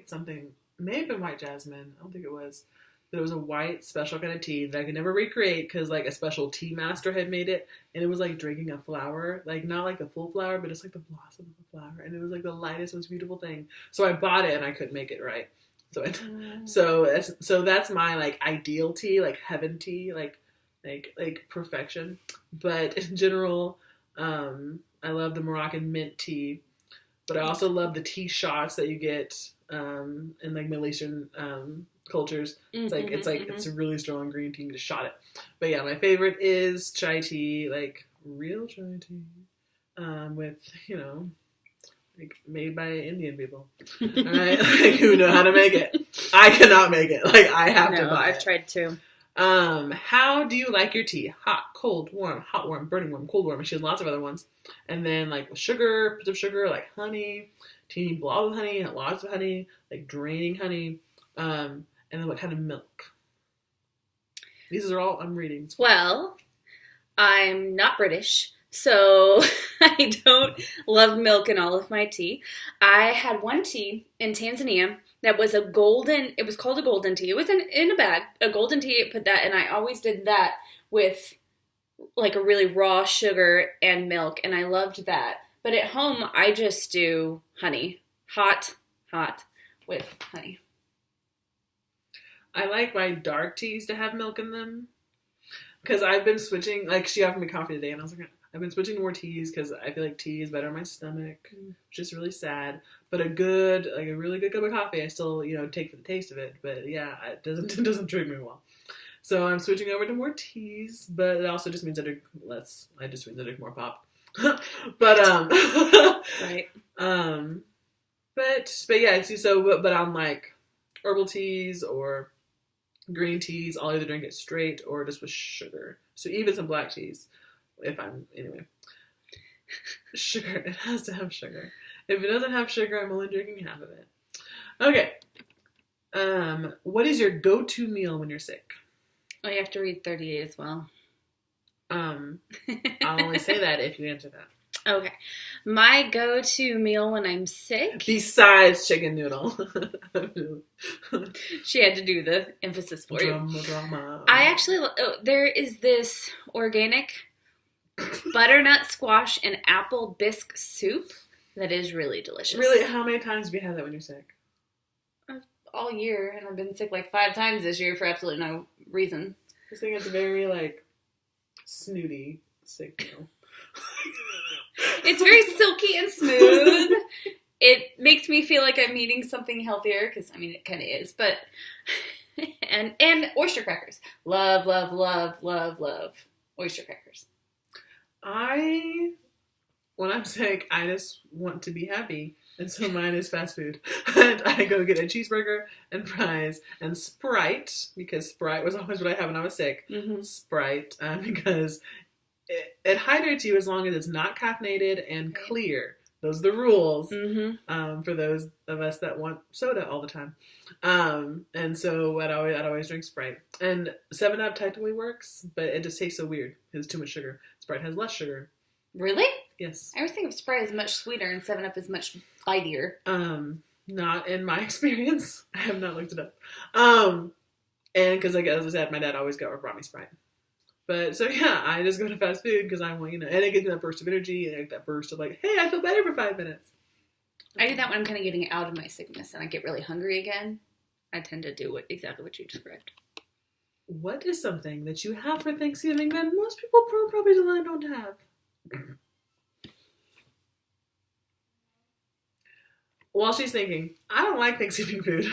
something, may have been white jasmine. I don't think it was. But it was a white special kind of tea that I could never recreate because like a special tea master had made it, and it was like drinking a flower, like not like the full flower, but it's like the blossom of the flower, and it was like the lightest, most beautiful thing. So I bought it and I couldn't make it right. So that's my like ideal tea, like heaven tea, like perfection. But in general, I love the Moroccan mint tea, but I also love the tea shots that you get in like Middle Eastern cultures. It's it's a really strong green tea. You just shot it. But yeah, my favorite is chai tea, like real chai tea, with like made by Indian people, right? Like, who know how to make it. I cannot make it. Like I have to buy it. I've tried too. How do you like your tea? Hot, cold, warm, hot, warm, burning warm, cold, warm. She has lots of other ones. And then like with sugar, bits of sugar, like honey, teeny blob of honey, lots of honey, like draining honey. And then what kind of milk? These are all I'm reading. Well, I'm not British, so I don't love milk in all of my tea. I had one tea in Tanzania that was it was called a golden tea. It was in a bag, a golden tea, put that, and I always did that with like a really raw sugar and milk, and I loved that. But at home, I just do honey. Hot with honey. I like my dark teas to have milk in them. Because I've been switching, like she offered me coffee today, and I was like, I've been switching to more teas because I feel like tea is better on my stomach, which is really sad. But a really good cup of coffee, I still, take for the taste of it. But yeah, it doesn't treat me well. So I'm switching over to more teas, but it also just means I drink less. I just means I drink more pop. But right. But yeah, but on like herbal teas or green teas, I'll either drink it straight or just with sugar. So even some black teas, sugar, it has to have sugar. If it doesn't have sugar, I'm only drinking half of it. Okay. What is your go-to meal when you're sick? Oh, you have to read 38 as well. I'll only say that if you answer that. Okay. My go-to meal when I'm sick... Besides chicken noodle. She had to do the emphasis for you. Drama. I actually... there is this organic butternut squash and apple bisque soup that is really delicious. Really? How many times have you had that when you're sick? All year, and I've been sick like 5 times this year for absolutely no reason. I think it's very, like, snooty sick meal. It's very silky and smooth. It makes me feel like I'm eating something healthier, because, it kind of is, but... and oyster crackers. Love, love, love, love, love oyster crackers. When I'm sick, I just want to be happy, and so mine is fast food. And I go get a cheeseburger and fries and Sprite, because Sprite was always what I had when I was sick. Mm-hmm. Sprite, because it hydrates you as long as it's not caffeinated and clear. Those are the rules for those of us that want soda all the time. And so I'd always drink Sprite. And 7-Up technically works, but it just tastes so weird. It's too much sugar. Sprite has less sugar. Really? Yes. I always think of Sprite as much sweeter and 7-Up is much bitier. Not in my experience. I have not looked it up. And because, as I said, my dad always brought me Sprite. But, so yeah, I just go to fast food because I want, and it gives me that burst of energy, and that burst of like, hey, I feel better for 5 minutes. I do that when I'm kind of getting out of my sickness and I get really hungry again. I tend to do exactly what you described. What is something that you have for Thanksgiving that most people probably don't have? While she's thinking, I don't like Thanksgiving food.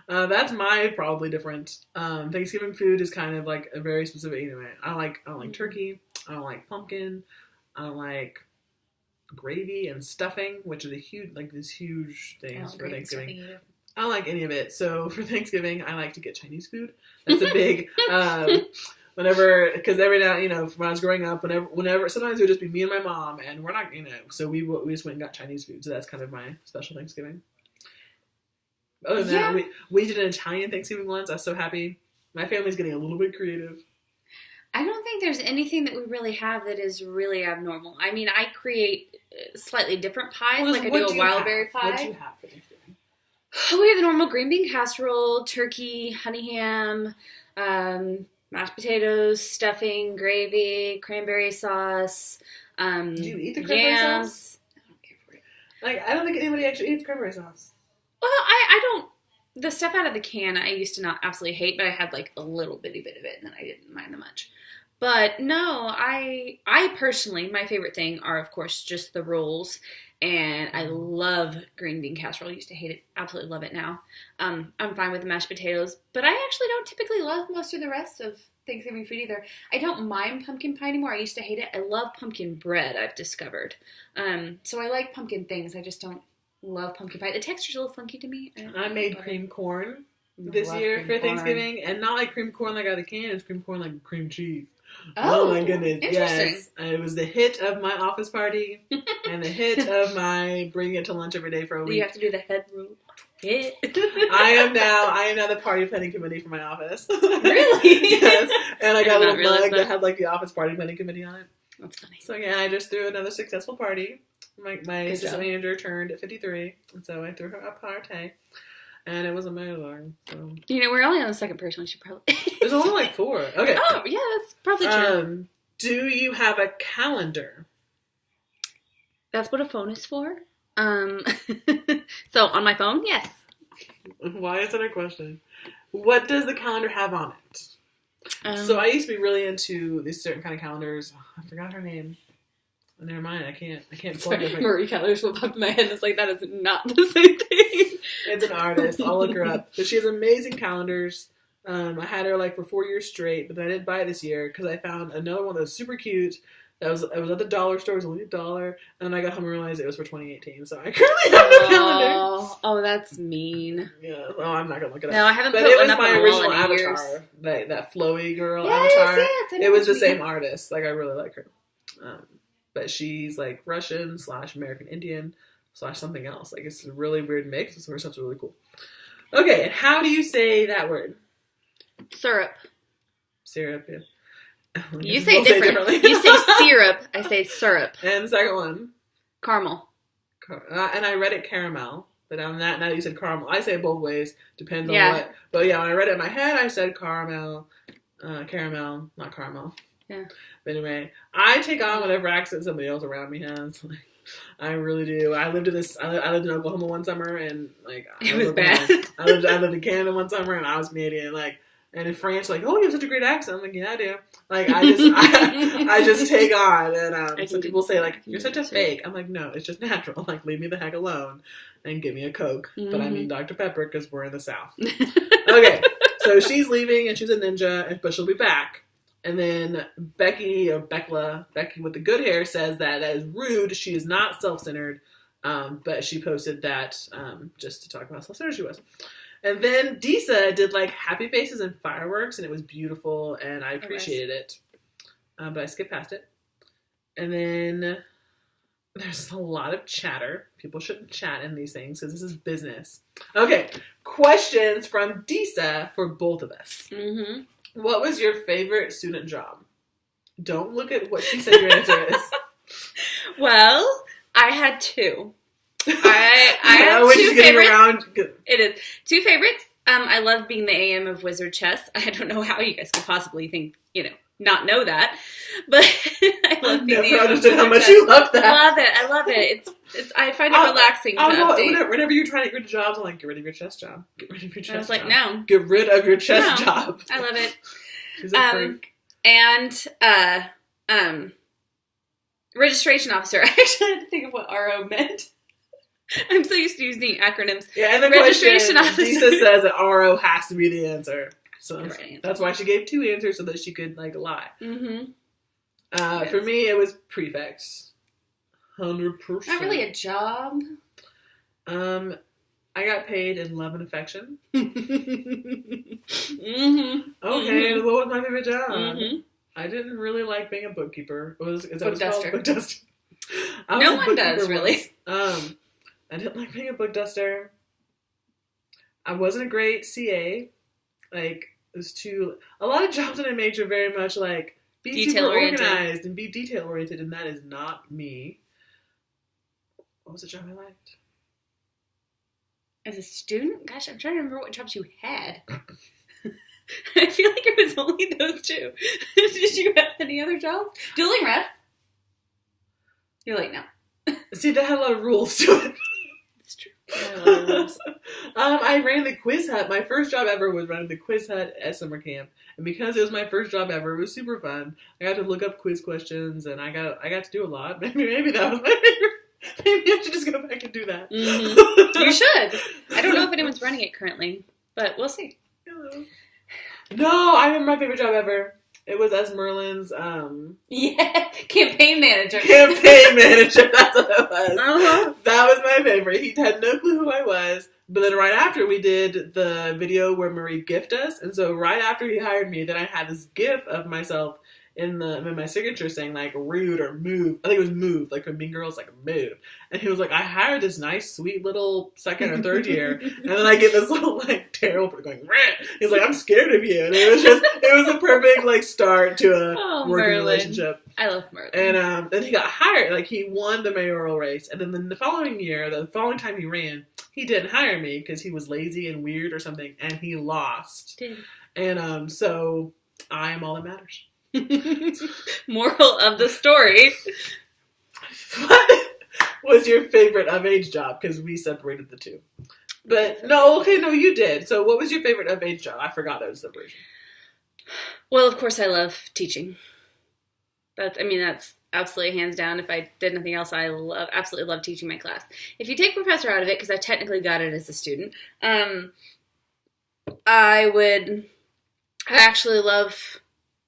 That's my probably different. Thanksgiving food is kind of like a very specific. Anyway, I don't like turkey. I don't like pumpkin. I don't like gravy and stuffing, which are these huge things for great Thanksgiving. stuffing. I don't like any of it. So for Thanksgiving, I like to get Chinese food. That's a big, because every now, when I was growing up, whenever, sometimes it would just be me and my mom, and we're not, so we just went and got Chinese food. So that's kind of my special Thanksgiving. Other than that, we did an Italian Thanksgiving once. I was so happy. My family's getting a little bit creative. I don't think there's anything that we really have that is really abnormal. I mean, I create slightly different pies, like I do a wild berry pie. What do you have for Thanksgiving? We have the normal green bean casserole, turkey, honey ham, mashed potatoes, stuffing, gravy, cranberry sauce. Do you eat the cranberry sauce? I don't care for it. I don't think anybody actually eats cranberry sauce. Well, I don't. The stuff out of the can I used to not absolutely hate, but I had like a little bitty bit of it, and then I didn't mind it much. But no, I personally, my favorite thing are, of course, just the rolls. And I love green bean casserole. I used to hate it. Absolutely love it now. I'm fine with the mashed potatoes. But I actually don't typically love most of the rest of Thanksgiving food either. I don't mind pumpkin pie anymore. I used to hate it. I love pumpkin bread, I've discovered. So I like pumpkin things. I just don't love pumpkin pie. The texture's a little funky to me. I made cream corn this year for Thanksgiving. And not like cream corn like out of the can. It's cream corn like cream cheese. Oh my goodness. Yes. It was the hit of my office party and the hit of my bringing it to lunch every day for a week. You have to do the head roll. Hit. I am now the party planning committee for my office. Really? Yes. And I got a little mug that had like the office party planning committee on it. That's funny. So yeah, I just threw another successful party. My assistant manager turned 53, and so I threw her a party. And it was amazing. So. We're only on the second person. We should probably... There's only like 4. Okay. Oh, yeah, that's probably true. Do you have a calendar? That's what a phone is for. So, on my phone, yes. Why is that a question? What does the calendar have on it? So, I used to be really into these certain kind of calendars. Oh, I forgot her name. Never mind, I can't plug it. Marie Callender's what popped in my head. It's like, that is not the same thing. It's an artist. I'll look her up. But she has amazing calendars. I had her like for 4 years straight, but then I didn't buy it this year because I found another one that was super cute. It was at the dollar store. It was only $1. And then I got home and realized it was for 2018. So I currently have the calendar. Oh, that's mean. Yeah. Oh, I'm not going to look it up. No, I haven't but put it one was up my on original the wall in avatar. years. That flowy girl yes, avatar. Yes, it was the same artist. Like, I really like her. But she's like Russian / American Indian / something else. Like, it's a really weird mix. So her stuff's really cool. Okay, and how do you say that word? Syrup. Syrup, yeah. You say it differently. You say syrup. I say syrup. And the second one? Caramel. And I read it caramel. But on that, now you said caramel. I say it both ways. Depends on what. But yeah, when I read it in my head, I said caramel. Caramel, not caramel. Yeah. But anyway, I take on whatever accent somebody else around me has. Like, I really do. I lived in Oklahoma one summer, and like it was bad. I lived in Canada one summer, and I was Canadian. Like, and in France, like, oh, you have such a great accent. I'm like, yeah, I do. Like, I just take on, and some people say like, you're such a fake. I'm like, no, it's just natural. Like, leave me the heck alone, and give me a Coke. Mm-hmm. But I mean Dr. Pepper because we're in the South. Okay, so she's leaving, and she's a ninja, but she'll be back. And then Becky with the good hair says that is rude. She is not self-centered, but she posted that just to talk about how self-centered she was. And then Disa did like happy faces and fireworks, and it was beautiful, and I appreciated it. But I skipped past it. And then there's a lot of chatter. People shouldn't chat in these things because this is business. Okay, questions from Disa for both of us. Mm-hmm. What was your favorite student job? Don't look at what she said your answer is. Well, I had 2. I had 2 favorites. It is 2 favorites. I love being the AM of Wizard Chess. I don't know how you guys could possibly think, not know that, but I love being the AM of Wizard Chess. Never understood how much you love that. I love it. It's. I find it relaxing to update. Whenever you're trying to get rid of jobs, I'm like, get rid of your chess job. Get rid of your chess job. I was like, no. Get rid of your chess job. I love it. She's a freak. And registration officer. I actually had to think of what RO meant. I'm so used to using acronyms. Yeah, and the registration officer. Lisa says that RO has to be the answer. So that's why she gave 2 answers so that she could lie. Mm-hmm. For me, it was prefects. 100%. Not really a job. I got paid in love and affection. Mm-hmm. Okay, what was my favorite job? Mm-hmm. I didn't really like being a bookkeeper. Is that Book what it's called? duster. Book duster. No one does, really. I didn't like being a book duster. I wasn't a great CA. Like, it was a lot of jobs in a major very much like, be super organized and be detail oriented, and that is not me. What was the job I liked? As a student? Gosh, I'm trying to remember what jobs you had. I feel like it was only those two. Did you have any other jobs? Dueling Ref. You're late now. See, that had a lot of rules to it. It's true. I ran the quiz hut. My first job ever was running the quiz hut at summer camp, and because it was my first job ever, it was super fun. I got to look up quiz questions, and I got to do a lot. Maybe that was my favorite. Maybe I should just go back and do that. Mm-hmm. You should. I don't know if anyone's running it currently, but we'll see. No, I remember my favorite job ever. It was as Merlin's campaign manager. Campaign manager, that's what it was. Uh-huh. That was my favorite. He had no clue who I was. But then right after we did the video where Marie gifted us, and so right after he hired me, then I had this gif of myself in my signature saying like rude or move. I think it was move, like from Mean Girls, like move. And he was like, I hired this nice, sweet little second or third year, and then I get this little like terrible going. Rah! He's like, I'm scared of you, and it was a perfect like start to a working Merlin. relationship. I love Merlin. And then he got hired, like he won the mayoral race, and then the following year, the following time he ran, he didn't hire me because he was lazy and weird or something, and he lost. And so I am all that matters. Moral of the story. What was your favorite of age job? Because we separated the two. But no, you did. So what was your favorite of age job? I forgot there was a separation. Well, of course I love teaching. That's absolutely hands down. If I did nothing else, I absolutely love teaching my class. If you take professor out of it, because I technically got it as a student, I actually love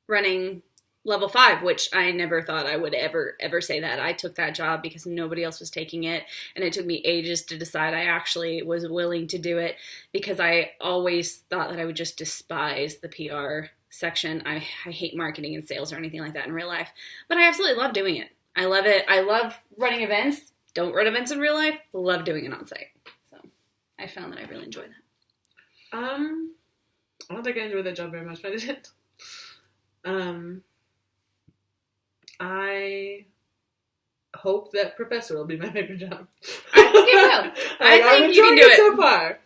running level 5, which I never thought I would ever say that. I took that job because nobody else was taking it, and it took me ages to decide I actually was willing to do it, because I always thought that I would just despise the PR section. I hate marketing and sales or anything like that in real life, but I absolutely love doing it. I love it. I love running events. Don't run events in real life. Love doing it on site. So I found that I really enjoy that. I don't think I enjoyed that job very much, but I didn't. I hope that professor will be my favorite job. I think it will. I think you can do it so far.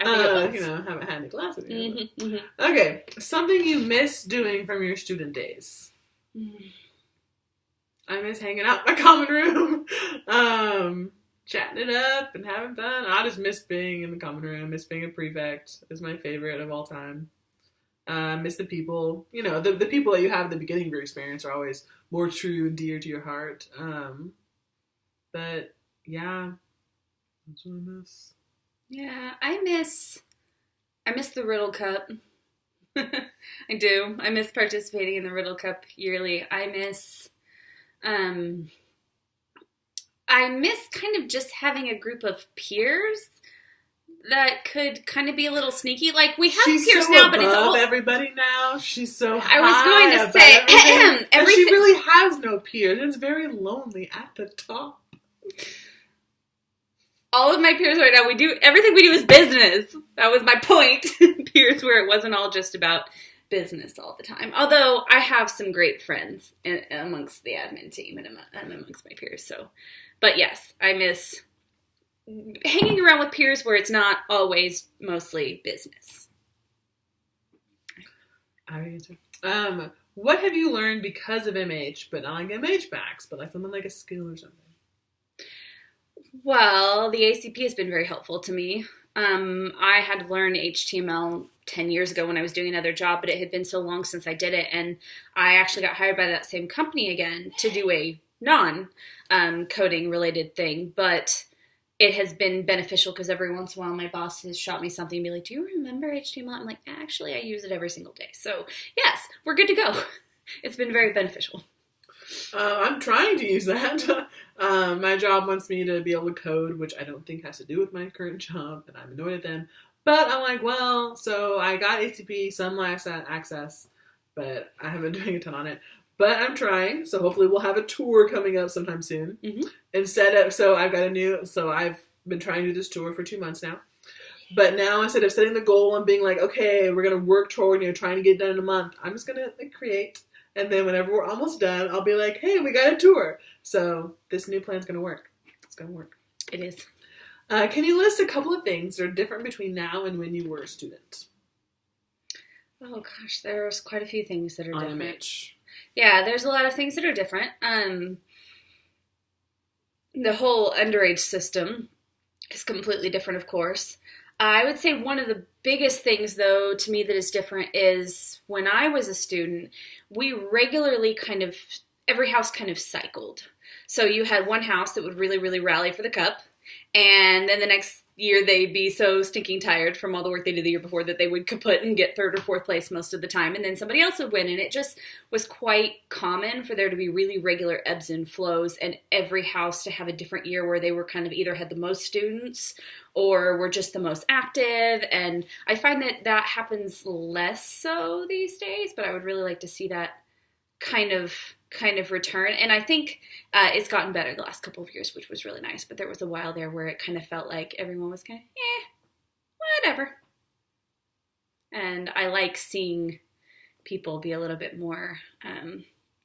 I think it will. Haven't had any classes. Mm-hmm, mm-hmm. Okay, something you miss doing from your student days. I miss hanging out in my common room, chatting it up and having fun. I just miss being in the common room. Miss being a prefect. Is my favorite of all time. Miss the people. The people that you have at the beginning of your experience are always more true and dear to your heart. But yeah, that's what I miss. Yeah, I miss the Riddle Cup. I do. I miss participating in the Riddle Cup yearly. I miss kind of just having a group of peers that could kind of be a little sneaky. Like, we have She's peers so now, but it's all everybody now. She's so high. I was going to say everything. She really has no peers. It's very lonely at the top. All of my peers right now, everything we do is business. That was my point. Peers where it wasn't all just about business all the time. Although I have some great friends amongst the admin team and amongst my peers. So, but yes, I miss hanging around with peers where it's not always mostly business. What have you learned because of MH, but not like MH backs, but like something like a skill or something? Well, the ACP has been very helpful to me. I had to learn HTML 10 years ago when I was doing another job, but it had been so long since I did it, and I actually got hired by that same company again to do a non-coding related thing, but it has been beneficial because every once in a while my boss has shot me something and be like, do you remember HTML? I'm like, actually, I use it every single day. So yes, we're good to go. It's been very beneficial. I'm trying to use that. My job wants me to be able to code, which I don't think has to do with my current job, and I'm annoyed at them. But I'm like, well, so I got ACP, some last access, but I haven't been doing a ton on it. But I'm trying, so hopefully we'll have a tour coming up sometime soon. Mm-hmm. So I've been trying to do this tour for 2 months now. But now instead of setting the goal and being like, okay, we're going to work toward, trying to get it done in a month, I'm just going to create. And then whenever we're almost done, I'll be like, hey, we got a tour. So this new plan's going to work. It's going to work. It is. Can you list a couple of things that are different between now and when you were a student? Oh, gosh, there's quite a few things that are different. Mitch. Yeah, there's a lot of things that are different. The whole underage system is completely different, of course. I would say one of the biggest things, though, to me that is different is when I was a student, we regularly every house kind of cycled. So you had one house that would really, really rally for the cup, and then the next year they'd be so stinking tired from all the work they did the year before that they would kaput and get third or fourth place most of the time, and then somebody else would win, and it just was quite common for there to be really regular ebbs and flows, and every house to have a different year where they were kind of either had the most students or were just the most active, and I find that happens less so these days, but I would really like to see that kind of return. And I think it's gotten better the last couple of years, which was really nice. But there was a while there where it kind of felt like everyone was kind of, whatever. And I like seeing people be a little bit more,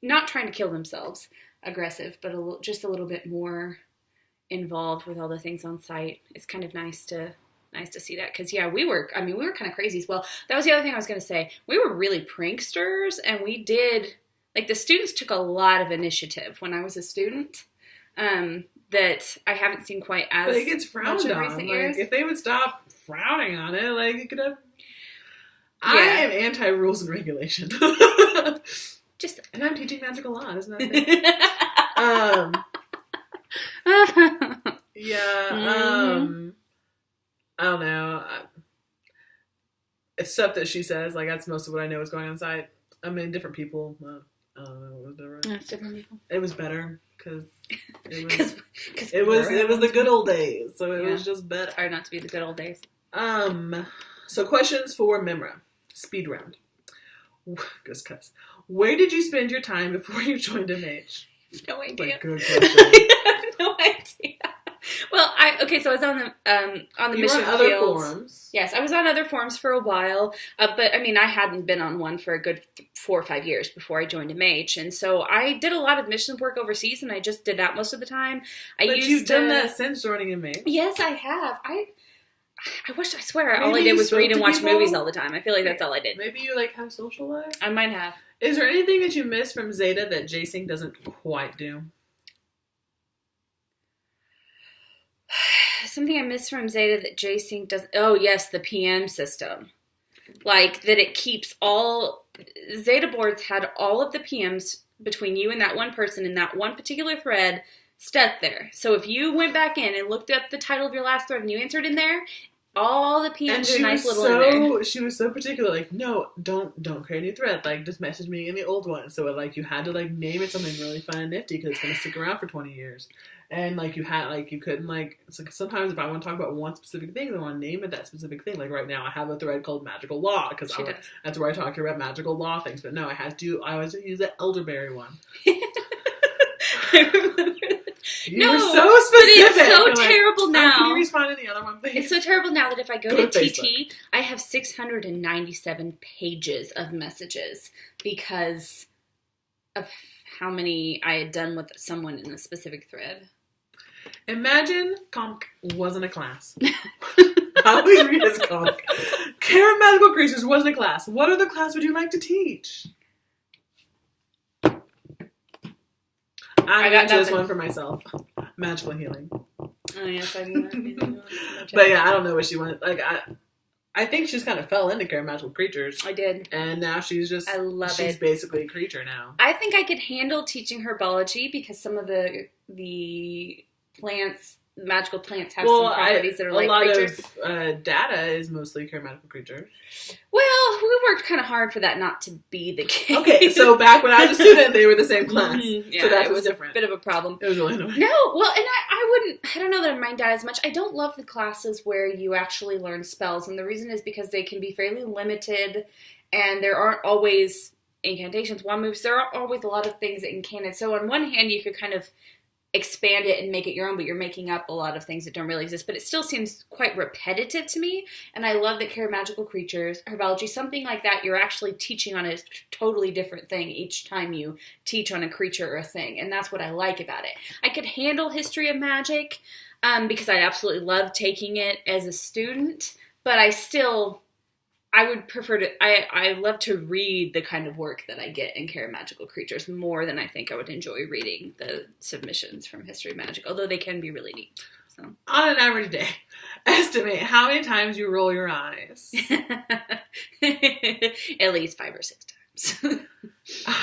not trying to kill themselves, aggressive, but just a little bit more involved with all the things on site. It's kind of nice to see that. Because, yeah, we were kind of crazy as well. That was the other thing I was going to say. We were really pranksters, and we did... the students took a lot of initiative when I was a student that I haven't seen quite as but it gets frowned much in on. recent years. If they would stop frowning on it, it could have... Yeah. I am anti-rules and regulation. And I'm teaching magical law, isn't that a thing? I don't know. It's stuff that she says. That's most of what I know is going on site. I mean, different people... it was different. That's different people. It was better because it was the good old days, so it was just better. It's hard not to be the good old days. So questions for Memra. Speed round. Just cuss. Where did you spend your time before you joined MH? No idea. Good question. I have no idea. Well, so I was on the mission were on other fields. forums. Yes, I was on other forums for a while, but I mean, I hadn't been on one for a good 4 or 5 years before I joined MH, and so I did a lot of mission work overseas, and I just did that most of the time. But you've done that since joining MH. Yes, I have. I swear, all I did was read and watch movies all the time. I feel like that's all I did. Maybe you have social life? I might have. Is there anything that you miss from Zeta that J-Sync doesn't quite do? Something I miss from Zeta that J-Sync doesn't... Oh, yes, the PM system. That it keeps all... Zeta boards had all of the PMs between you and that one person in that one particular thread stuck there. So if you went back in and looked up the title of your last thread and you entered in there, all the PMs are nice little in there. She was so particular, no, don't create a new thread, just message me in the old one. So you had to name it something really fun and nifty because it's going to stick around for 20 years. And you had you couldn't sometimes if I want to talk about one specific thing, I want to name it that specific thing. Right now I have a thread called Magical Law because that's where I talk to her about magical law things. But no, I always use the elderberry one. I remember that. You were so specific. But it's so terrible now. Can you respond to the other one, please? It's so terrible now that if I go to TT, Facebook. I have 697 pages of messages because of how many I had done with someone in a specific thread. Imagine Conk wasn't a class. How we read as Conk. Karen Magical Creatures wasn't a class. What other class would you like to teach? I got this one for myself. Magical healing. Oh, yes, I do. But yeah, I don't know what she wanted. I think she just kind of fell into Karen Magical Creatures. I did. And now she's basically a creature now. I think I could handle teaching herbology because some of the plants magical plants have some properties that are like creatures. A lot of data is mostly charismatical creatures. Well, we worked kind of hard for that not to be the case. Okay, so back when I was a student, they were the same class. Yeah, so that was different. A bit of a problem. It was really annoying. No, well, and I don't know that I mind that as much. I don't love the classes where you actually learn spells, and the reason is because they can be fairly limited, and there aren't always incantations, wand moves. There are always a lot of things that incant. So on one hand, you could kind of expand it and make it your own, but you're making up a lot of things that don't really exist. But it still seems quite repetitive to me, and I love that magical creatures, herbology, something like that, you're actually teaching on a totally different thing each time you teach on a creature or a thing, and that's what I like about it. I could handle history of magic because I absolutely love taking it as a student, but I would prefer to, I love to read the kind of work that I get in Magical Creatures more than I think I would enjoy reading the submissions from History of Magic, although they can be really neat. So. On an average day, estimate how many times you roll your eyes. At least 5 or 6 times.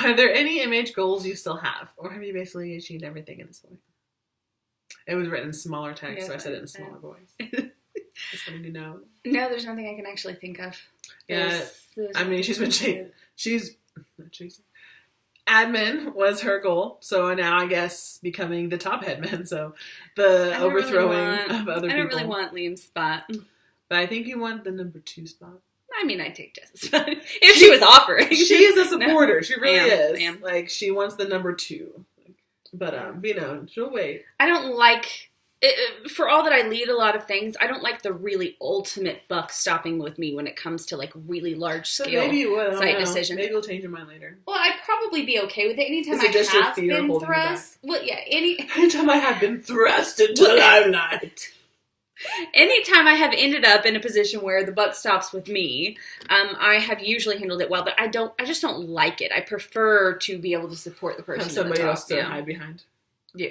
Are there any image goals you still have? Or have you basically achieved everything in this way? It was written in smaller text, yes, so I said it in a smaller voice. Just letting you know. No, there's nothing I can actually think of. I mean, she's admin was her goal, so now I guess becoming the top headman, so the overthrowing of other people. I don't really want Liam's spot. But I think you want the number 2 spot. I mean, I'd take Jess's spot if she was offering. She is a supporter. No, she really is. I am. Like, she wants the number 2. But, she'll wait. I don't like... for all that I lead a lot of things, I don't like the really ultimate buck stopping with me when it comes to like really large scale maybe you would, site decisions. Maybe you'll change your mind later. Well, I'd probably be okay with it. Anytime I have been thrust, anytime I have been thrust into the limelight. Anytime I have ended up in a position where the buck stops with me, I have usually handled it well. But I just don't like it. I prefer to be able to support the person. Have somebody else to hide behind. Yeah.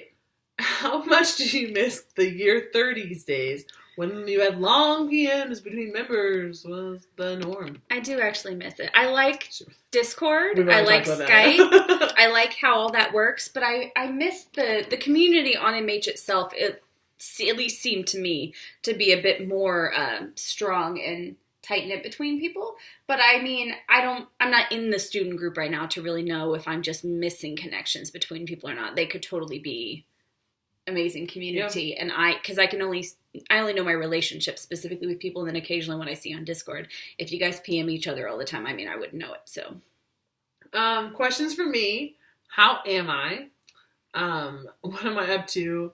How much did you miss the year 30s days when you had long PMs between members was the norm? I do actually miss it. I like Discord. I like Skype. I like how all that works, but I miss the community on MH itself. It at least seemed to me to be a bit more strong and tight-knit between people. But I mean, I'm not in the student group right now to really know if I'm just missing connections between people or not. They could totally be amazing community, and I only know my relationships specifically with people, and then occasionally when I see on Discord, if you guys PM each other all the time, I mean, I wouldn't know it. So, questions for me: how am I? What am I up to?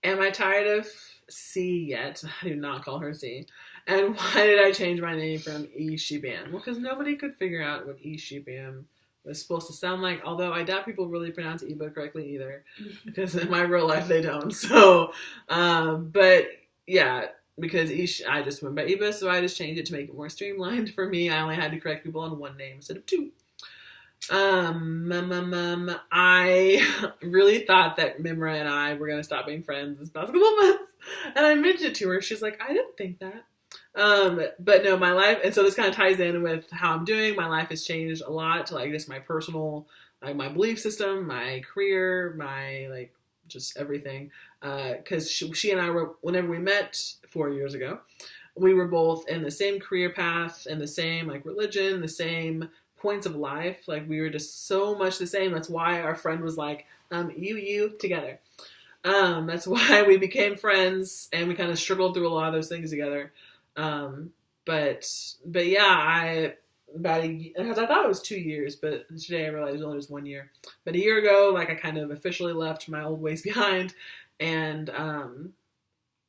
Am I tired of C yet? I do not call her C. And why did I change my name from E Sheepiam? Well, because nobody could figure out what E Sheepiam was supposed to sound like, although I doubt people really pronounce Eba correctly either, because in my real life they don't. So, but yeah, because I just went by Eba, so I just changed it to make it more streamlined for me. I only had to correct people on 1 name instead of 2. I really thought that Mimra and I were gonna stop being friends this past couple months, and I mentioned it to her. She's like, I didn't think that. But no, my life, and so this kind of ties in with how I'm doing. My life has changed a lot to like just my personal, like my belief system, my career, my like just everything. Because she and I were, whenever we met 4 years ago, we were both in the same career path and the same like religion, the same points of life. Like we were just so much the same. That's why our friend was like, you together. That's why we became friends, and we kind of struggled through a lot of those things together. But yeah, because I thought it was 2 years, but today I realized it only was 1 year. But a year ago, like I kind of officially left my old ways behind and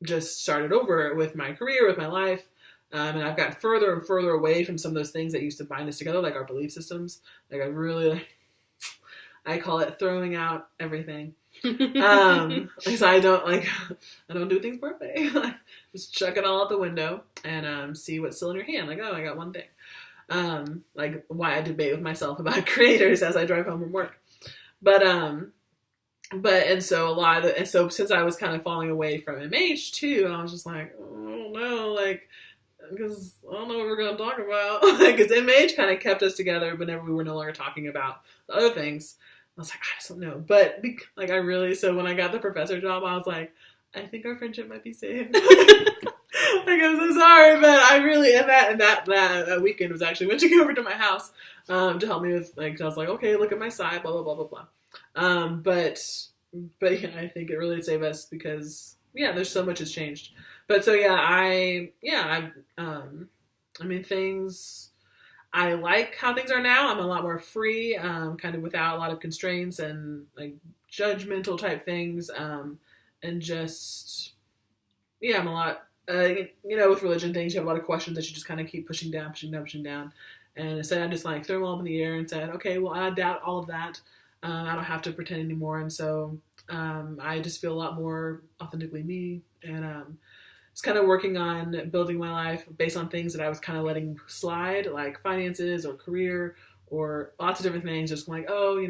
just started over with my career, with my life. And I've gotten further and further away from some of those things that used to bind us together, like our belief systems. Like I call it throwing out everything. So I don't do things perfect. Just chuck it all out the window and see what's still in your hand. Like, oh, I got one thing. Like why I debate with myself about creators as I drive home from work. So since I was kind of falling away from MH too, I was just like, oh no, like, because I don't know what we're going to talk about. Because MH kind of kept us together whenever we were no longer talking about the other things. I was like, I just don't know. But, like, so when I got the professor job, I was like, I think our friendship might be saved. Like, I'm so sorry, but I really, and that weekend was actually when she came over to my house to help me with, like, I was like, okay, look at my side, blah, blah, blah, blah, blah. But yeah, I think it really did save us because, yeah, there's so much has changed. But so, yeah, I mean, I like how things are now. I'm a lot more free, kind of without a lot of constraints and, like, judgmental type things, and just, yeah, I'm a lot, with religion things, you have a lot of questions that you just kind of keep pushing down. And instead I just, like, threw them all up in the air and said, okay, well, I doubt all of that. I don't have to pretend anymore. And so I just feel a lot more authentically me. And just kind of working on building my life based on things that I was kind of letting slide, like finances or career or lots of different things. Just like, oh,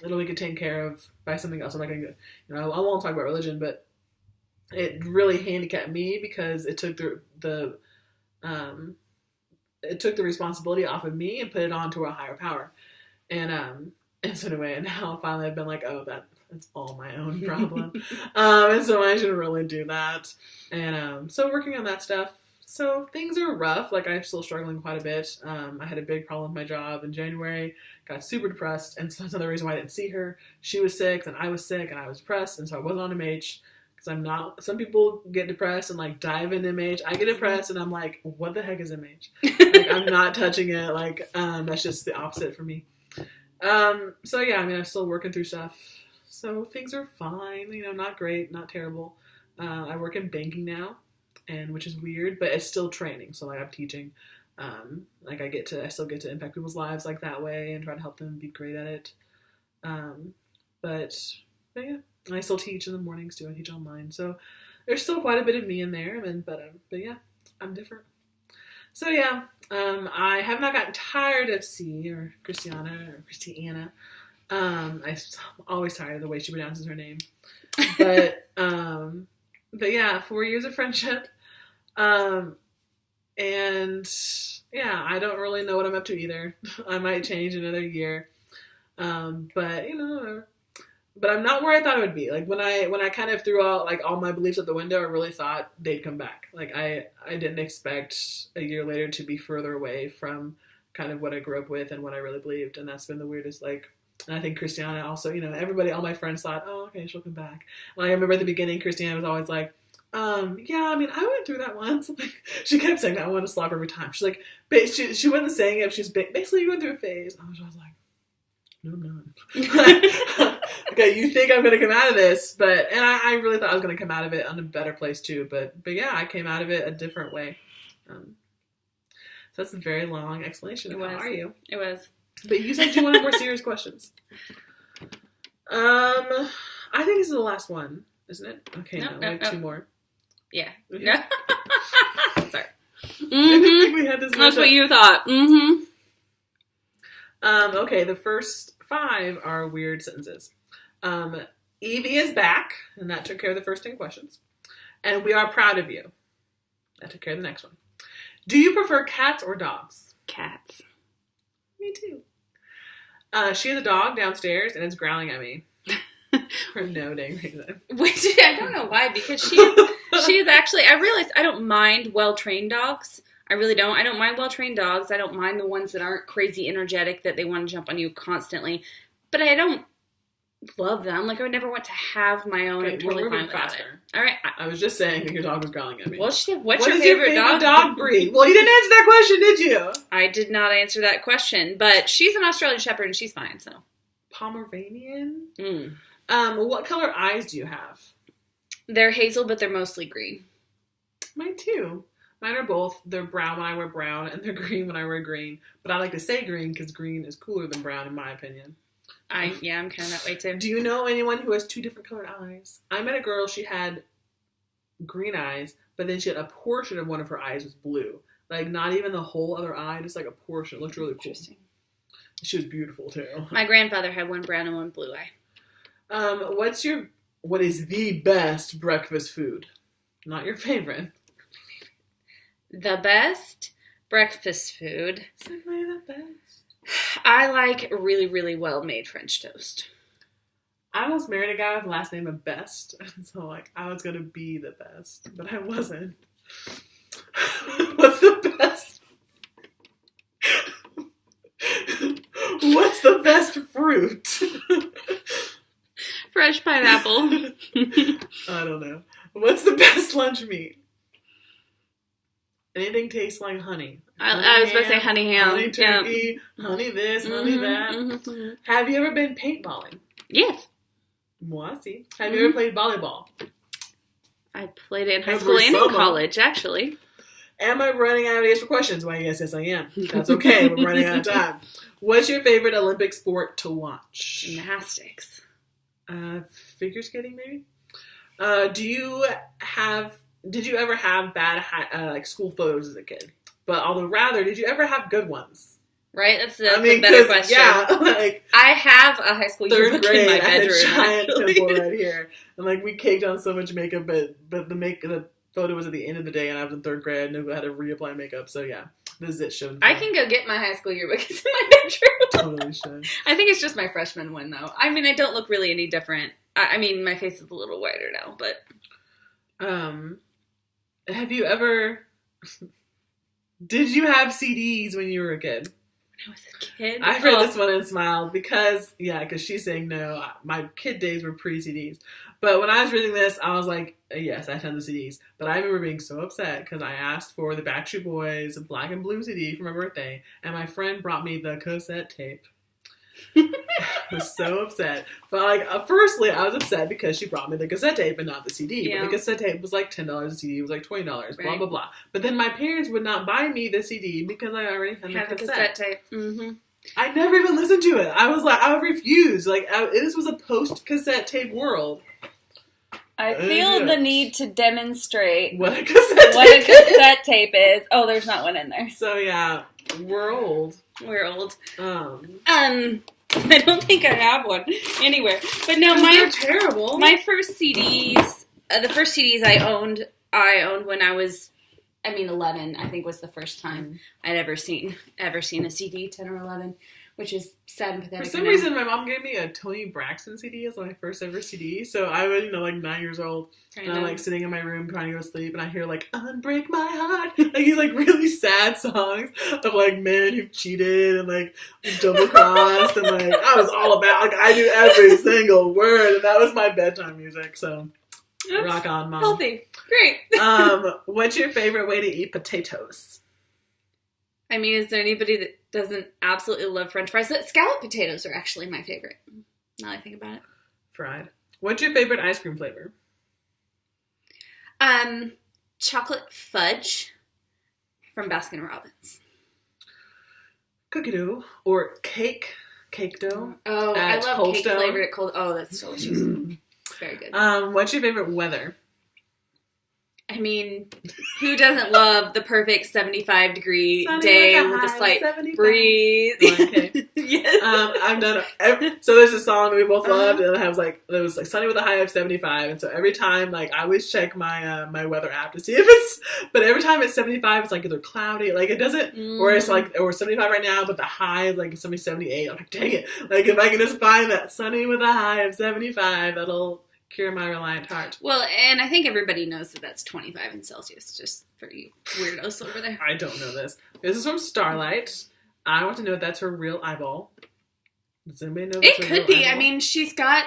it'll get taken care of by something else. I'm not going to, I won't talk about religion, but it really handicapped me because it took the responsibility off of me and put it onto a higher power. And so anyway, now finally I've been like, oh, that's all my own problem. And so I should really do that. And so working on that stuff. So things are rough. Like, I'm still struggling quite a bit. I had a big problem with my job in January, got super depressed. And so that's another reason why I didn't see her. She was sick, then I was sick, and I was depressed. And so I wasn't on MH. I'm not, some people get depressed and, like, dive in MH. I get depressed and I'm like, what the heck is MH? Like, I'm not touching it. Like, that's just the opposite for me. So yeah, I mean, I'm still working through stuff. So things are fine, not great, not terrible. I work in banking now, and which is weird, but it's still training. So, like, I'm teaching. Like, I still get to impact people's lives, like, that way and try to help them be great at it. But yeah. And I still teach in the mornings too. I teach online, so there's still quite a bit of me in there. But yeah, I'm different. So yeah, I have not gotten tired of C or Christiana. I'm always tired of the way she pronounces her name. But yeah, 4 years of friendship. And yeah, I don't really know what I'm up to either. I might change another year. But I'm not where I thought it would be. Like, when I kind of threw out, like, all my beliefs out the window, I really thought they'd come back. Like, I didn't expect a year later to be further away from kind of what I grew up with and what I really believed. And that's been the weirdest, like, and I think Christiana also, everybody, all my friends thought, oh, okay, she'll come back. Like, I remember at the beginning, Christiana was always like, yeah, I mean, I went through that once. Like, she kept saying that. I wanted to slap her every time. She's like, she wasn't saying it. She's basically going through a phase. I was like, no, I'm not. Okay, you think I'm going to come out of this, and I really thought I was going to come out of it on a better place too, but yeah, I came out of it a different way. So that's a very long explanation of how are you. It was. But you said you wanted more serious questions. I think this is the last one, isn't it? Okay, no, we have two more. Yeah. No. Sorry. I didn't think we had this. That's what you thought. Mm-hmm. Okay, the first 5 are weird sentences. Evie is back, and that took care of the first 10 questions. And we are proud of you. That took care of the next one. Do you prefer cats or dogs? Cats. Me too. She has a dog downstairs, and it's growling at me. For no dang reason. Which, I don't know why, because she is actually, I realized I don't mind well-trained dogs. I really don't. I don't mind well-trained dogs. I don't mind the ones that aren't crazy energetic, that they want to jump on you constantly. But I don't love them. Like, I would never want to have my own. Okay, I'm totally fine faster. with it. All right. I was just saying that your dog was growling at me. Well, what's what your is favorite dog breed? Well, you didn't answer that question, did you? I did not answer that question, but she's an Australian Shepherd and she's fine, so. Pomeranian? Mm. What color eyes do you have? They're hazel, but they're mostly green. Mine too. Mine are both. They're brown when I wear brown, and they're green when I wear green. But I like to say green because green is cooler than brown, in my opinion. I'm kind of that way too. Do you know anyone who has 2 different colored eyes? I met a girl, she had green eyes, but then she had a portion of one of her eyes was blue. Like, not even the whole other eye, just like a portion. It looked really cool. Interesting. She was beautiful too. My grandfather had one brown and one blue eye. What is the best breakfast food? Not your favorite. The best breakfast food. Simply the best. I like really, really well-made French toast. I almost married a guy with the last name of Best, and so like I was gonna be the best, but I wasn't. What's the best? What's the best fruit? Fresh pineapple. I don't know. What's the best lunch meat? Anything tastes like honey. I was about to say honey ham. Honey turkey, honey this, honey that. Have you ever been paintballing? Yes. Moi aussi. Have you ever played volleyball? I played it in high school and in college, actually. Am I running out of days for questions? Well, yes, I am. That's okay. We're running out of time. What's your favorite Olympic sport to watch? Gymnastics. Figure skating, maybe? Did you ever have bad like school photos as a kid? But although rather, did you ever have good ones? Right? That's a better question. Yeah, like I have a high school yearbook in my bedroom. I had a giant pimple right here, and like we caked on so much makeup, but the photo was at the end of the day, and I was in 3rd grade. I knew I had to reapply makeup, so yeah, the zit showed. I can go get my high school yearbook. It's in my bedroom. Totally should. I think it's just my freshman one though. I mean, I don't look really any different. I mean, my face is a little whiter now, but. Have you ever? Did you have CDs when you were a kid? When I was a kid? I heard this one and smiled because she's saying no. My kid days were pre-CDs. But when I was reading this, I was like, yes, I had tons of CDs. But I remember being so upset because I asked for the Backstreet Boys Black and Blue CD for my birthday, and my friend brought me the cassette tape. I was so upset. But like, firstly, I was upset because she brought me the cassette tape and not the CD. Yeah. But the cassette tape was like $10, the CD was like $20, blah, blah, blah. But then my parents would not buy me the CD because I already had the cassette tape. Mm-hmm. I never even listened to it. I was like, I refused. Like, this was a post-cassette tape world. I feel the need to demonstrate what a cassette tape is. Oh, there's not one in there. So yeah, we're old. We're old. I don't think I have one anywhere. But no, they're terrible. My first CDs, the first CDs I owned when I was, 11. I think was the first time I'd ever seen a CD, 10 or 11, which is sad and pathetic. For some reason, my mom gave me a Toni Braxton CD as my first ever CD. So I was, like 9 years old, and I'm like sitting in my room trying to go to sleep, and I hear like "Unbreak My Heart," like these like really sad songs of like men who've cheated and like double crossed, and like I was all about like I knew every single word, and that was my bedtime music. So. Oops. Rock on, Mom. Healthy. Great. What's your favorite way to eat potatoes? Is there anybody that doesn't absolutely love French fries? Scalloped potatoes are actually my favorite. Now that I think about it. Fried. What's your favorite ice cream flavor? Chocolate fudge from Baskin Robbins. Cookie dough or cake dough. Oh, I love Cold cake Stone. flavored at Cold. Oh, that's delicious. Very good. What's your favorite weather? Who doesn't love the perfect 75-degree day with a slight breeze? Okay. Yes. I've done so there's a song that we both loved, and it was like sunny with a high of 75, and so every time like I always check my my weather app to see if but every time it's 75, it's like either cloudy, like it doesn't, or it's like or 75 right now, but the high is like 78. I'm like, dang it! Like if I can just find that sunny with a high of 75, that'll cure my reliant heart. Well, and I think everybody knows that that's 25 in Celsius, just for you weirdos over there. I don't know this. This is from Starlight. I want to know if that's her real eyeball. Does anybody know? It could be. Eyeball? She's got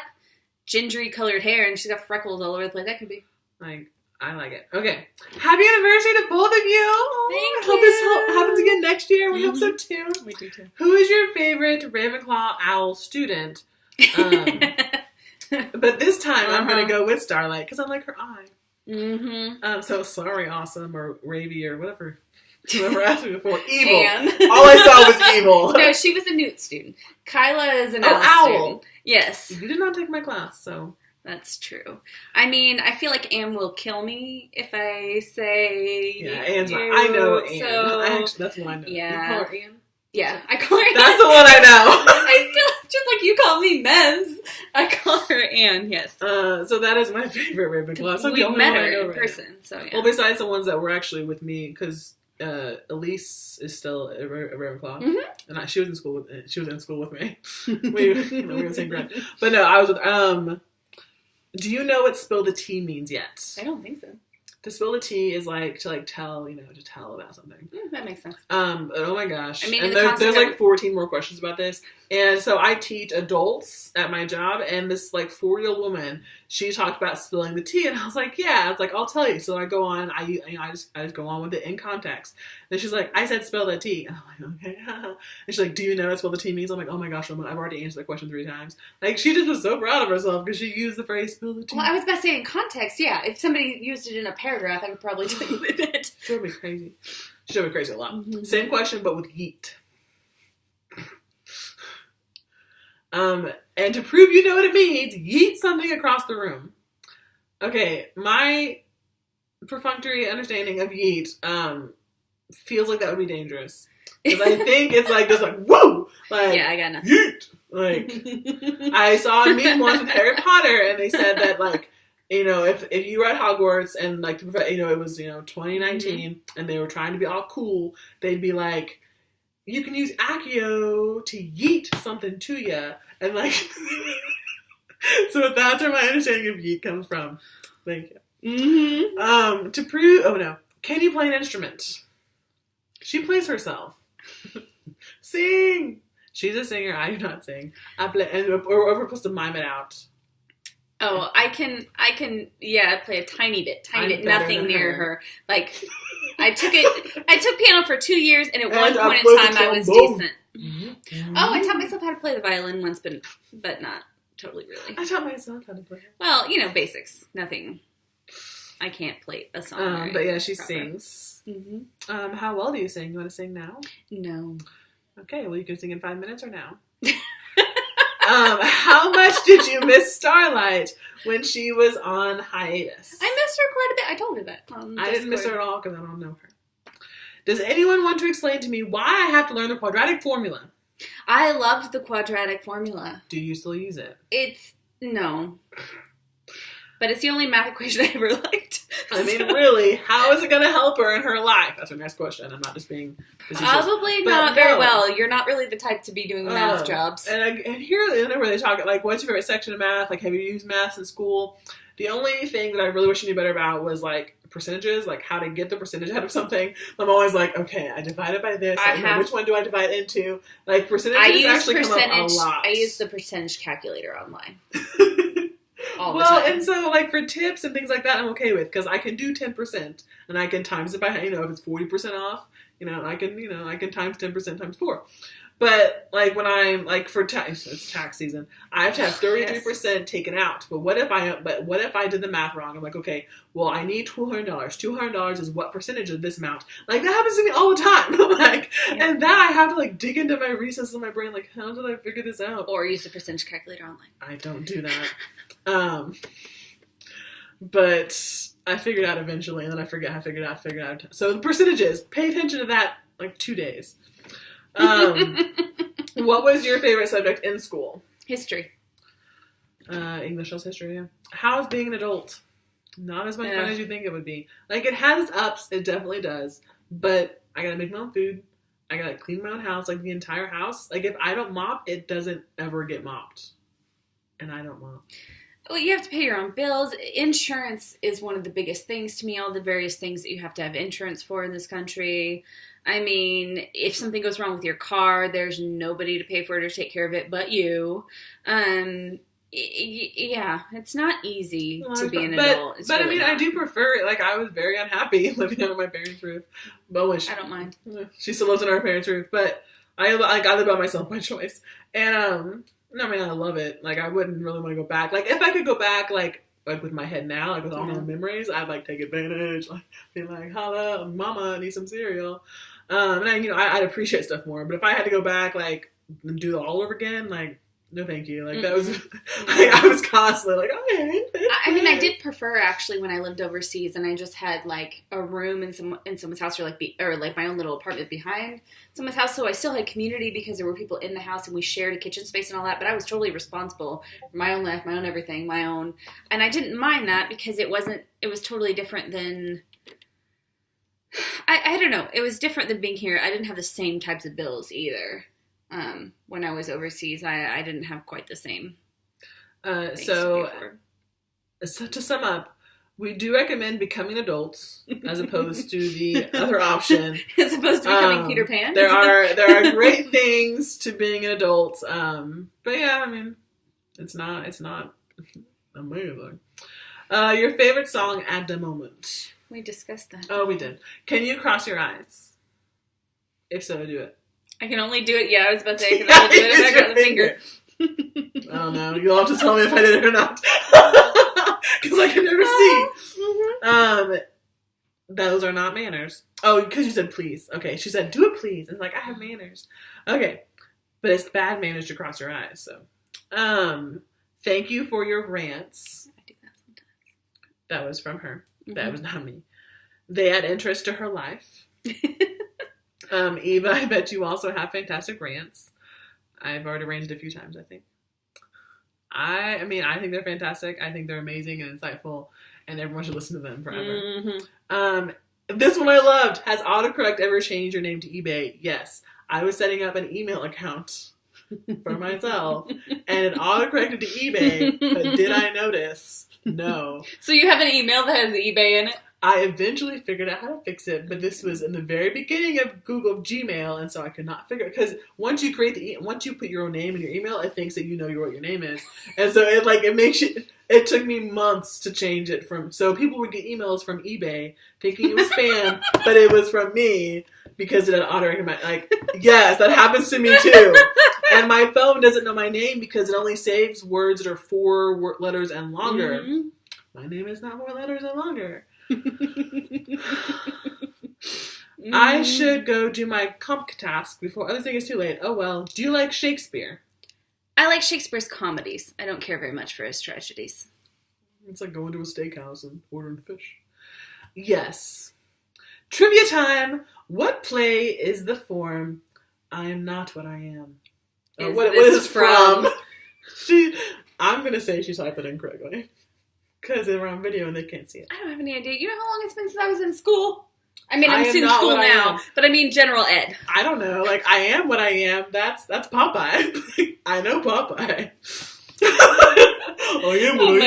gingery colored hair and she's got freckles all over the place. That could be. I like it. Okay. Happy anniversary to both of you. Thank you. Hope this happens again next year. We hope so too. We do too. Who is your favorite Ravenclaw Owl student? But this time I'm going to go with Starlight because I like her eye. Mm-hmm. So sorry, Awesome or Ravy or whatever. Whoever asked me before. Evil. Anne. All I saw was evil. No, she was a Newt student. Kyla is an owl student. Yes. You did not take my class, so. That's true. I feel like Anne will kill me if I say. Yeah, Anne's not. I know Anne. So, that's one I know. Yeah. You call her Anne? Yeah, I call her Anne. That's the one I know. I still, just like you call me Mems, I call her Anne, yes. So that is my favorite Ravenclaw. So we met her in person, so yeah. Well, besides the ones that were actually with me, because Elise is still a Ravenclaw, Mhm. and she was in school with me. we were in the same grade, but no, I was with. Do you know what spill the tea means yet? I don't think so. To spill the tea is to tell, to tell about something. That makes sense. Oh my gosh. I mean, and there's 14 more questions about this. And so I teach adults at my job, and this 4-year-old woman, she talked about spilling the tea, and I was like, yeah, I was like, I'll tell you. So I go on, I just go on with it in context. And she's like, I said spill the tea. And I'm like, okay. And she's like, do you know what spill the tea means? I'm like, oh my gosh, Roman, I've already answered that question 3 times. She just was so proud of herself because she used the phrase spill the tea. Well, I was about to say in context, yeah. If somebody used it in a paragraph, I would probably tell you with it. She drove me crazy. She drove me crazy a lot. Mm-hmm. Same question, but with yeet. And to prove you know what it means, yeet something across the room. Okay, my perfunctory understanding of yeet feels like that would be dangerous. Because I think it's just whoa! Yeah, I got nothing. Yeet! I saw a meme once with Harry Potter, and they said that if you were at Hogwarts and it was 2019 and they were trying to be all cool, they'd be like, you can use Accio to yeet something to you, and so that's where my understanding of yeet comes from. Thank you. Mm-hmm. To prove, can you play an instrument? She plays herself. Sing. She's a singer. I do not sing. I play, or we're supposed to mime it out. Oh, I can, play a tiny bit, nothing near her. I took piano for 2 years, and at one point in time, I was decent. Mm-hmm. Oh, I taught myself how to play the violin once, but not totally really. I taught myself how to play. Well, basics, nothing. I can't play a song. But yeah, she sings. Mm-hmm. How well do you sing? You want to sing now? No. Okay, well, you can sing in 5 minutes or now. How much did you miss Starlight when she was on hiatus? I missed her quite a bit. I told her that. I didn't miss her at all because I don't know her. Does anyone want to explain to me why I have to learn the quadratic formula? I loved the quadratic formula. Do you still use it? No. But it's the only math equation I ever liked. I mean, really, how is it going to help her in her life? That's her next question. I'm not just being facetious. Probably not very well. You're not really the type to be doing math jobs. And here, where they talk, what's your favorite section of math? Have you used math in school? The only thing that I really wish you knew better about was, percentages, how to get the percentage out of something. I'm always okay, I divide it by this. Which one do I divide into? Percentages actually come up a lot. I use the percentage calculator online. And so, for tips and things like that, I'm okay with, because I can do 10%, and I can times it by, if it's 40% off, I can times 10% times 4. But, when I'm, for it's tax season, I have to have 33% taken out. But what if I did the math wrong? I'm okay, well, I need $200. $200 is what percentage of this amount? That happens to me all the time. And that I have to, dig into my recesses of my brain, how did I figure this out? Or use the percentage calculator online. I don't do that. But I figured out eventually, and then I figured out. So the percentages, pay attention to that, 2 days. What was your favorite subject in school? History. English was history, yeah. How's being an adult? Not as much fun as you think it would be. It has its ups, it definitely does. But I gotta make my own food. I gotta clean my own house, the entire house. If I don't mop, it doesn't ever get mopped. And I don't mop. Well, you have to pay your own bills. Insurance is one of the biggest things to me, all the various things that you have to have insurance for in this country. I mean, if something goes wrong with your car, there's nobody to pay for it or take care of it but you. Yeah, it's not easy to be an adult. But really I do prefer it. I was very unhappy living under my parents' roof. But I don't mind. She still lives under her parents' rooth. But I live by myself by choice. And, I love it. I wouldn't really want to go back. If I could go back, with my head now, with all my memories, I'd, take advantage. Be holla, mama, I need some cereal. And I'd appreciate stuff more. But if I had to go back, and do it all over again, no thank you. That was, I was constantly oh, I hate this. I mean, I did prefer, actually, when I lived overseas, and I just had, a room in someone's house, or my own little apartment behind someone's house, so I still had community because there were people in the house, and we shared a kitchen space and all that, but I was totally responsible for my own life, my own everything, and I didn't mind that because it was totally different than I don't know. It was different than being here. I didn't have the same types of bills either. When I was overseas, I didn't have quite the same. So to sum up, we do recommend becoming adults as opposed to the other option. As opposed to becoming Peter Pan. There are great things to being an adult. But yeah, I mean, it's not amazing. Your favorite song at the moment? We discussed that. Oh, we did. Can you cross your eyes? If so, do it. I can only do it. Yeah, I was about to say I can only do it if I got the finger. I don't know. You'll have to tell me if I did it or not. Because I can never see. Those are not manners. Oh, because you said please. Okay, she said do it please. And like, I have manners. Okay. But it's bad manners to cross your eyes, so. Thank you for your rants. I do that sometimes. That was from her. Mm-hmm. That was not me. They add interest to her life. Eva, I bet you also have fantastic rants. I've already ranted a few times, I think. I mean, I think they're fantastic. I think they're amazing and insightful, and everyone should listen to them forever. Mm-hmm. This one I loved. Has autocorrect ever changed your name to eBay? Yes. I was setting up an email account for myself, and it autocorrected to eBay, but did I notice? No. So you have an email that has eBay in it? I eventually figured out how to fix it, but this was in the very beginning of Google Gmail, and so I could not figure it. Because once you once you put your own name in your email, it thinks that you know what your name is, and so it makes you. It took me months to change it from. So people would get emails from eBay thinking it was spam, but it was from me because it had auto recommend. Like, yes, that happens to me too. And my phone doesn't know my name because it only saves words that are 4 letters and longer. Mm-hmm. My name is not 4 letters and longer. I should go do my comp task before other thing is too late. Oh well. Do you like Shakespeare? I like Shakespeare's comedies. I don't care very much for his tragedies. It's like going to a steakhouse and ordering fish. Yes. Trivia time. What play is the form I am not what I am? What is this from? I'm going to say she typed it incorrectly. Because they're on video and they can't see it. I don't have any idea. You know how long it's been since I was in school? I mean, I'm in school now, but I mean general ed. I don't know. Like, I am what I am. That's Popeye. I know Popeye. I am what I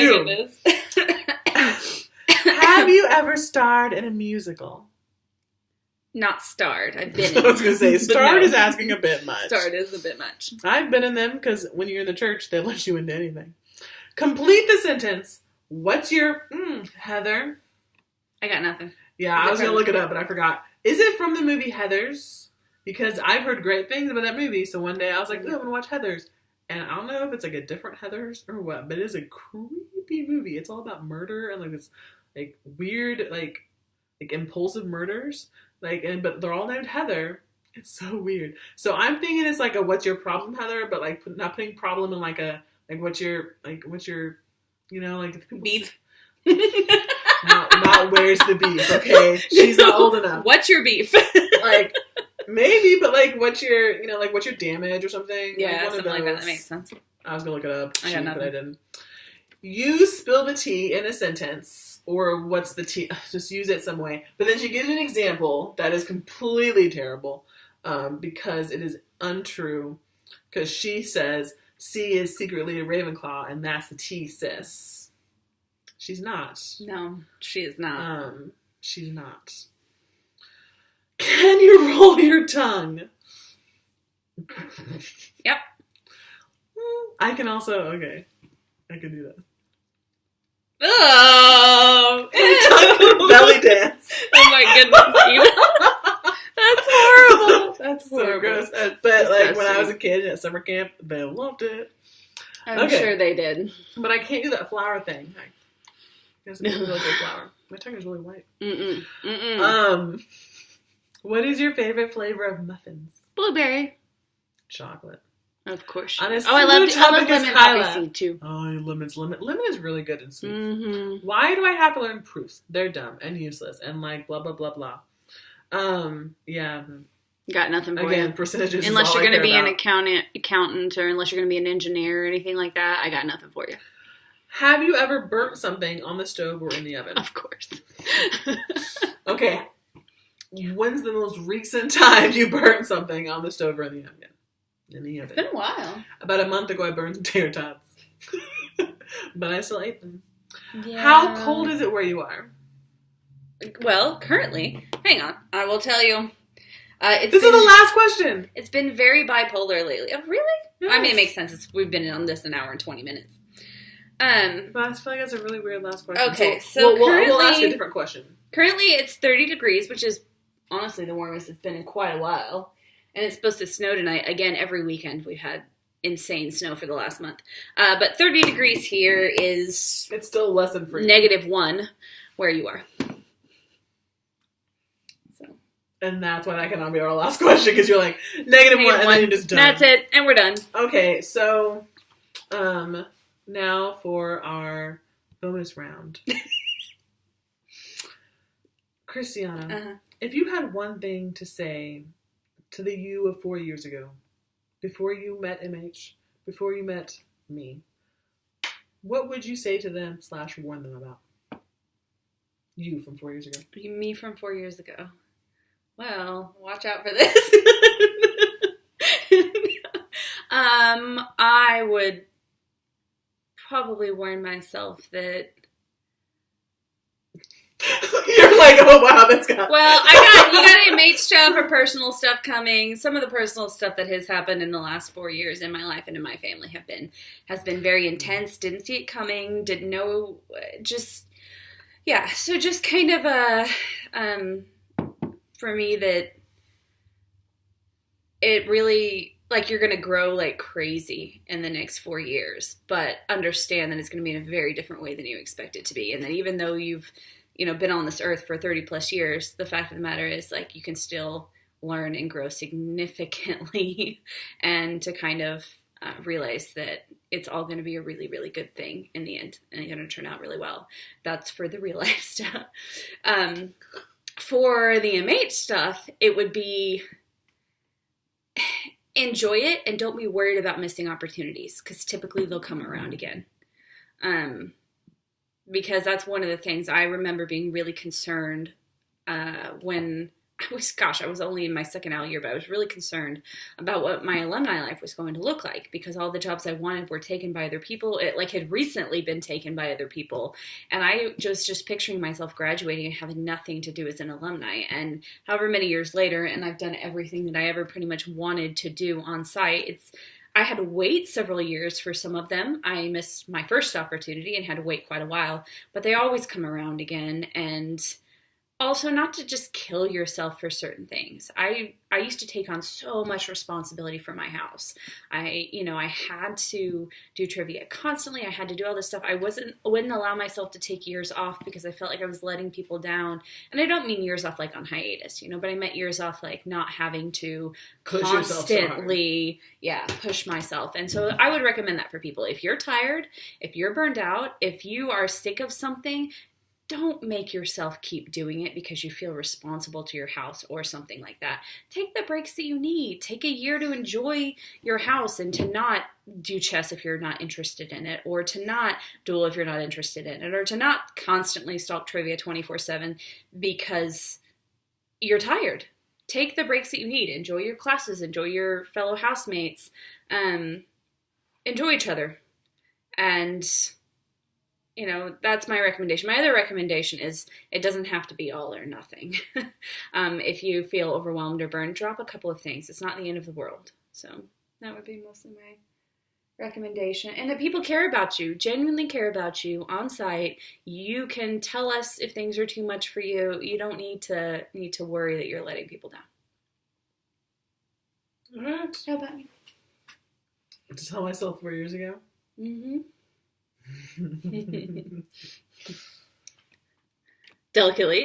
am. Have you ever starred in a musical? Not starred. I've been in. I was going to say, starred is asking a bit much. Starred is a bit much. I've been in them because when you're in the church, they let you into anything. Complete the sentence. What's your... Heather? I got nothing. Yeah, I was going to look it up, but I forgot. Is it from the movie Heathers? Because I've heard great things about that movie, so one day I was like, I'm going to watch Heathers. And I don't know if it's like a different Heathers or what, but it is a creepy movie. It's all about murder and like this like weird, like impulsive murders. But they're all named Heather. It's so weird. So I'm thinking it's like a what's your problem, Heather, but like not putting problem in like what's your you know, like beef. not where's the beef, okay? She's not old enough. What's your beef? Like, maybe, but like, what's your damage or something? Yeah, like something like that. That makes sense. I was gonna look it up, I got nothing. but I didn't. You spill the tea in a sentence, or what's the tea? Just use it some way. But then she gives an example that is completely terrible, because it is untrue. Because she says C is secretly a Ravenclaw, and that's the tea, sis. She's not. No, she is not. She's not. Can you roll your tongue? Yep. I can also, okay. I can do that. Oh! Belly dance. Oh my goodness. That's horrible. That's horrible. so gross. But like when I was a kid at summer camp, they loved it. I'm sure they did. But I can't do that flower thing. It's a really good flower. My tongue is really white. What is your favorite flavor of muffins? Blueberry. Chocolate. Of course. I love lemon poppy seed too. Oh, lemon is really good and sweet. Mm-hmm. Why do I have to learn proofs? They're dumb and useless and like blah blah blah blah. Yeah. Got nothing for Again, you. percentages. Unless you're going to be an accountant, or unless you're going to be an engineer or anything like that, I got nothing for you. Have you ever burnt something on the stove or in the oven? Of course. Okay. When's the most recent time you burned something on the stove or in the oven? It's been a while. About a month ago, I burned some tater tots. But I still ate them. Yeah. How cold is it where you are? Well, currently, hang on, I will tell you. This is the last question. It's been very bipolar lately. Oh, really? Yes. I mean, it makes sense. We've been on this an hour and 20 minutes. But I feel like that's a really weird last question. Okay, so we'll ask a different question. Currently, it's 30 degrees, which is honestly the warmest it's been in quite a while. And it's supposed to snow tonight. Again, every weekend we've had insane snow for the last month. But 30 degrees here is... It's still less than freezing. -1 where you are. And that's why that cannot be our last question, because you're like, -1, and then you're just done. That's it, and we're done. Okay, so, now for our bonus round. Christiana, if you had one thing to say to the you of 4 years ago, before you met MH, before you met me, what would you say to them / warn them about? You from 4 years ago. Me from 4 years ago. Well, watch out for this. I would probably warn myself that... You're like, oh wow, that's got... Well, you got MH stuff or personal stuff coming. Some of the personal stuff that has happened in the last 4 years in my life and in my family has been very intense. Didn't see it coming. Didn't know. So just kind of for me that it really, like, you're going to grow like crazy in the next 4 years, but understand that it's going to be in a very different way than you expect it to be. And that even though you've, been on this earth for 30 plus years, the fact of the matter is, like, you can still learn and grow significantly and to kind of realize that it's all going to be a really, really good thing in the end and it's going to turn out really well. That's for the real life stuff. For the MH stuff, it would be enjoy it and don't be worried about missing opportunities, because typically they'll come around again. Because that's one of the things I remember being really concerned when I was only in my second out year, but I was really concerned about what my alumni life was going to look like, because all the jobs I wanted were taken by other people. It had recently been taken by other people. And I just picturing myself graduating and having nothing to do as an alumni. And however many years later, and I've done everything that I ever pretty much wanted to do on site, I had to wait several years for some of them. I missed my first opportunity and had to wait quite a while, but they always come around again. And also, not to just kill yourself for certain things. I used to take on so much responsibility for my house. I had to do trivia constantly. I had to do all this stuff. I wouldn't allow myself to take years off because I felt like I was letting people down. And I don't mean years off like on hiatus, but I meant years off like not having to constantly, push myself. And so I would recommend that for people. If you're tired, if you're burned out, if you are sick of something, don't make yourself keep doing it because you feel responsible to your house or something like that. Take the breaks that you need. Take a year to enjoy your house and to not do chess if you're not interested in it, or to not duel if you're not interested in it, or to not constantly stalk trivia 24/7 because you're tired. Take the breaks that you need. Enjoy your classes. Enjoy your fellow housemates. Enjoy each other. And that's my recommendation. My other recommendation is it doesn't have to be all or nothing. If you feel overwhelmed or burned, drop a couple of things. It's not the end of the world. So that would be mostly my recommendation. And that people care about you, genuinely care about you on site. You can tell us if things are too much for you. You don't need to worry that you're letting people down. All right. How about you? To tell myself 4 years ago? Mm-hmm. Delicately.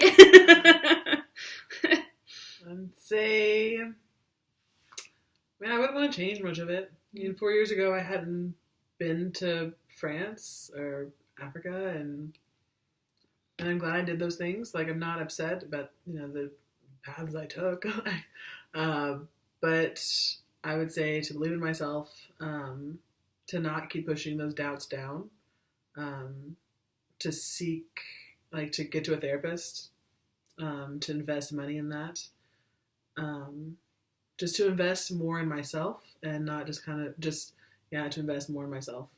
I'd say, I wouldn't want to change much of it. 4 years ago, I hadn't been to France or Africa, and I'm glad I did those things. Like, I'm not upset about the paths I took, but I would say to believe in myself, to not keep pushing those doubts down. To seek, to get to a therapist to invest money in that. Just to invest more in myself and not just to invest more in myself.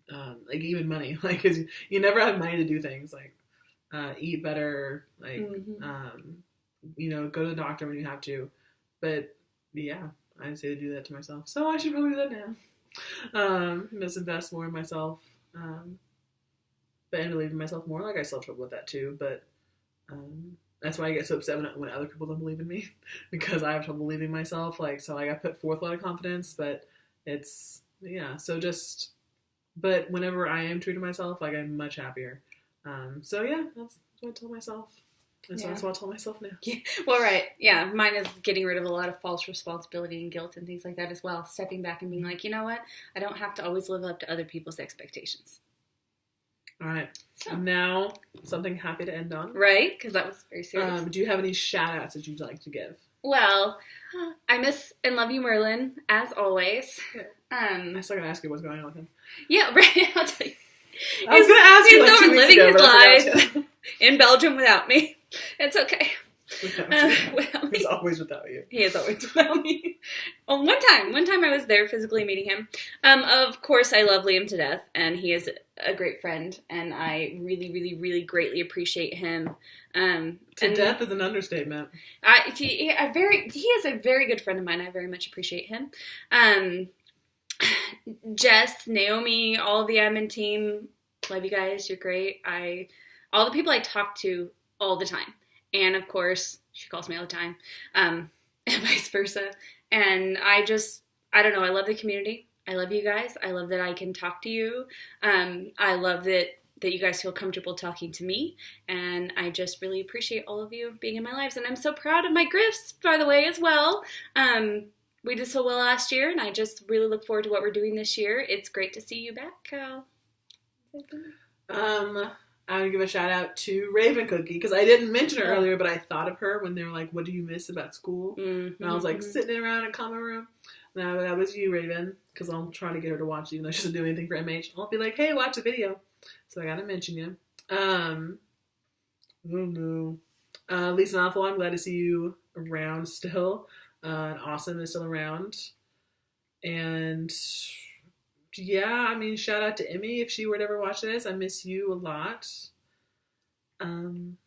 Like even money, like, 'cause you never have money to do things like eat better, like go to the doctor when you have to. But yeah, I'd say to do that to myself. So I should probably do that now. Just invest more in myself. But and believe in myself more. Like I still have trouble with that too, but that's why I get so upset when other people don't believe in me, because I have trouble believing in myself. Like, so like I put forth a lot of confidence, but it's but whenever I am true to myself, like I'm much happier. So yeah, that's what I tell myself. And so that's what I tell myself now. Yeah. Well, right. Yeah. Mine is getting rid of a lot of false responsibility and guilt and things like that as well. Stepping back and being like, you know what? I don't have to always live up to other people's expectations. All right. So now, something happy to end on. Right? Because that was very serious. Do you have any shout-outs that you'd like to give? Well, I miss and love you, Merlin, as always. I still gotta ask you what's going on with him. Yeah, right. I'll tell you. I was gonna ask you like 2 weeks ago, living his life in Belgium without me. It's okay. Without me. He's always without you. He is always without me. Well, one time I was there physically meeting him. Of course, I love Liam to death, and he is a great friend, and I really, really, really greatly appreciate him. To death is an understatement. He is a very good friend of mine. I very much appreciate him. Jess, Naomi, all the admin team, love you guys. You're great. All the people I talk to all the time. And of course, she calls me all the time, and vice versa. And I don't know, I love the community. I love you guys. I love that I can talk to you. I love that you guys feel comfortable talking to me. And I just really appreciate all of you being in my lives. And I'm so proud of my Griffs, by the way, as well. We did so well last year, and I just really look forward to what we're doing this year. It's great to see you back, Cal. I'm going to give a shout out to Raven Cookie, because I didn't mention her earlier, but I thought of her when they were like, what do you miss about school? Mm-hmm. And I was like sitting around in common room. And that was you, Raven, because I'm trying to get her to watch, even though she doesn't do anything for MH. I'll be like, hey, watch a video. So I got to mention you. Lisa Mouthful, I'm glad to see you around still. And Awesome is still around. And yeah, I mean, shout out to Emmy if she were to ever watch this. I miss you a lot. And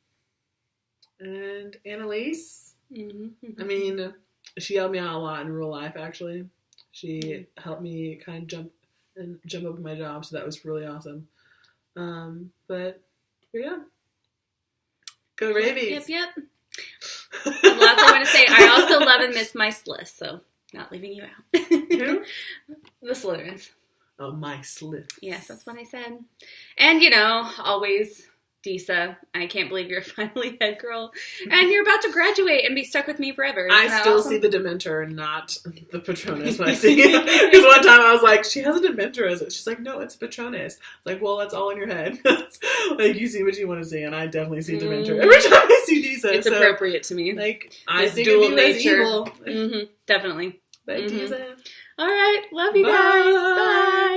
Annalise. Mm-hmm. I mean, she helped me out a lot in real life, actually. She helped me kind of jump up in my job, so that was really awesome. But yeah. Go Ravies. Yep. Lots I want to say. I also love and miss my Sliss, so not leaving you out. Who? The Slytherins. Oh, my Slyth. Yes, that's what I said. And, always Disa. I can't believe you're finally head girl. And you're about to graduate and be stuck with me forever. I still see the Dementor, not the Patronus when I see it. Because one time I was like, she has a Dementor, is it? She's like, no, it's Patronus. Like, well, that's all in your head. Like, you see what you want to see, and I definitely see Dementor every time I see Disa. It's appropriate to me. Like, I think of you as evil. Mm-hmm, definitely. But Disa. All right. Love you guys. Bye.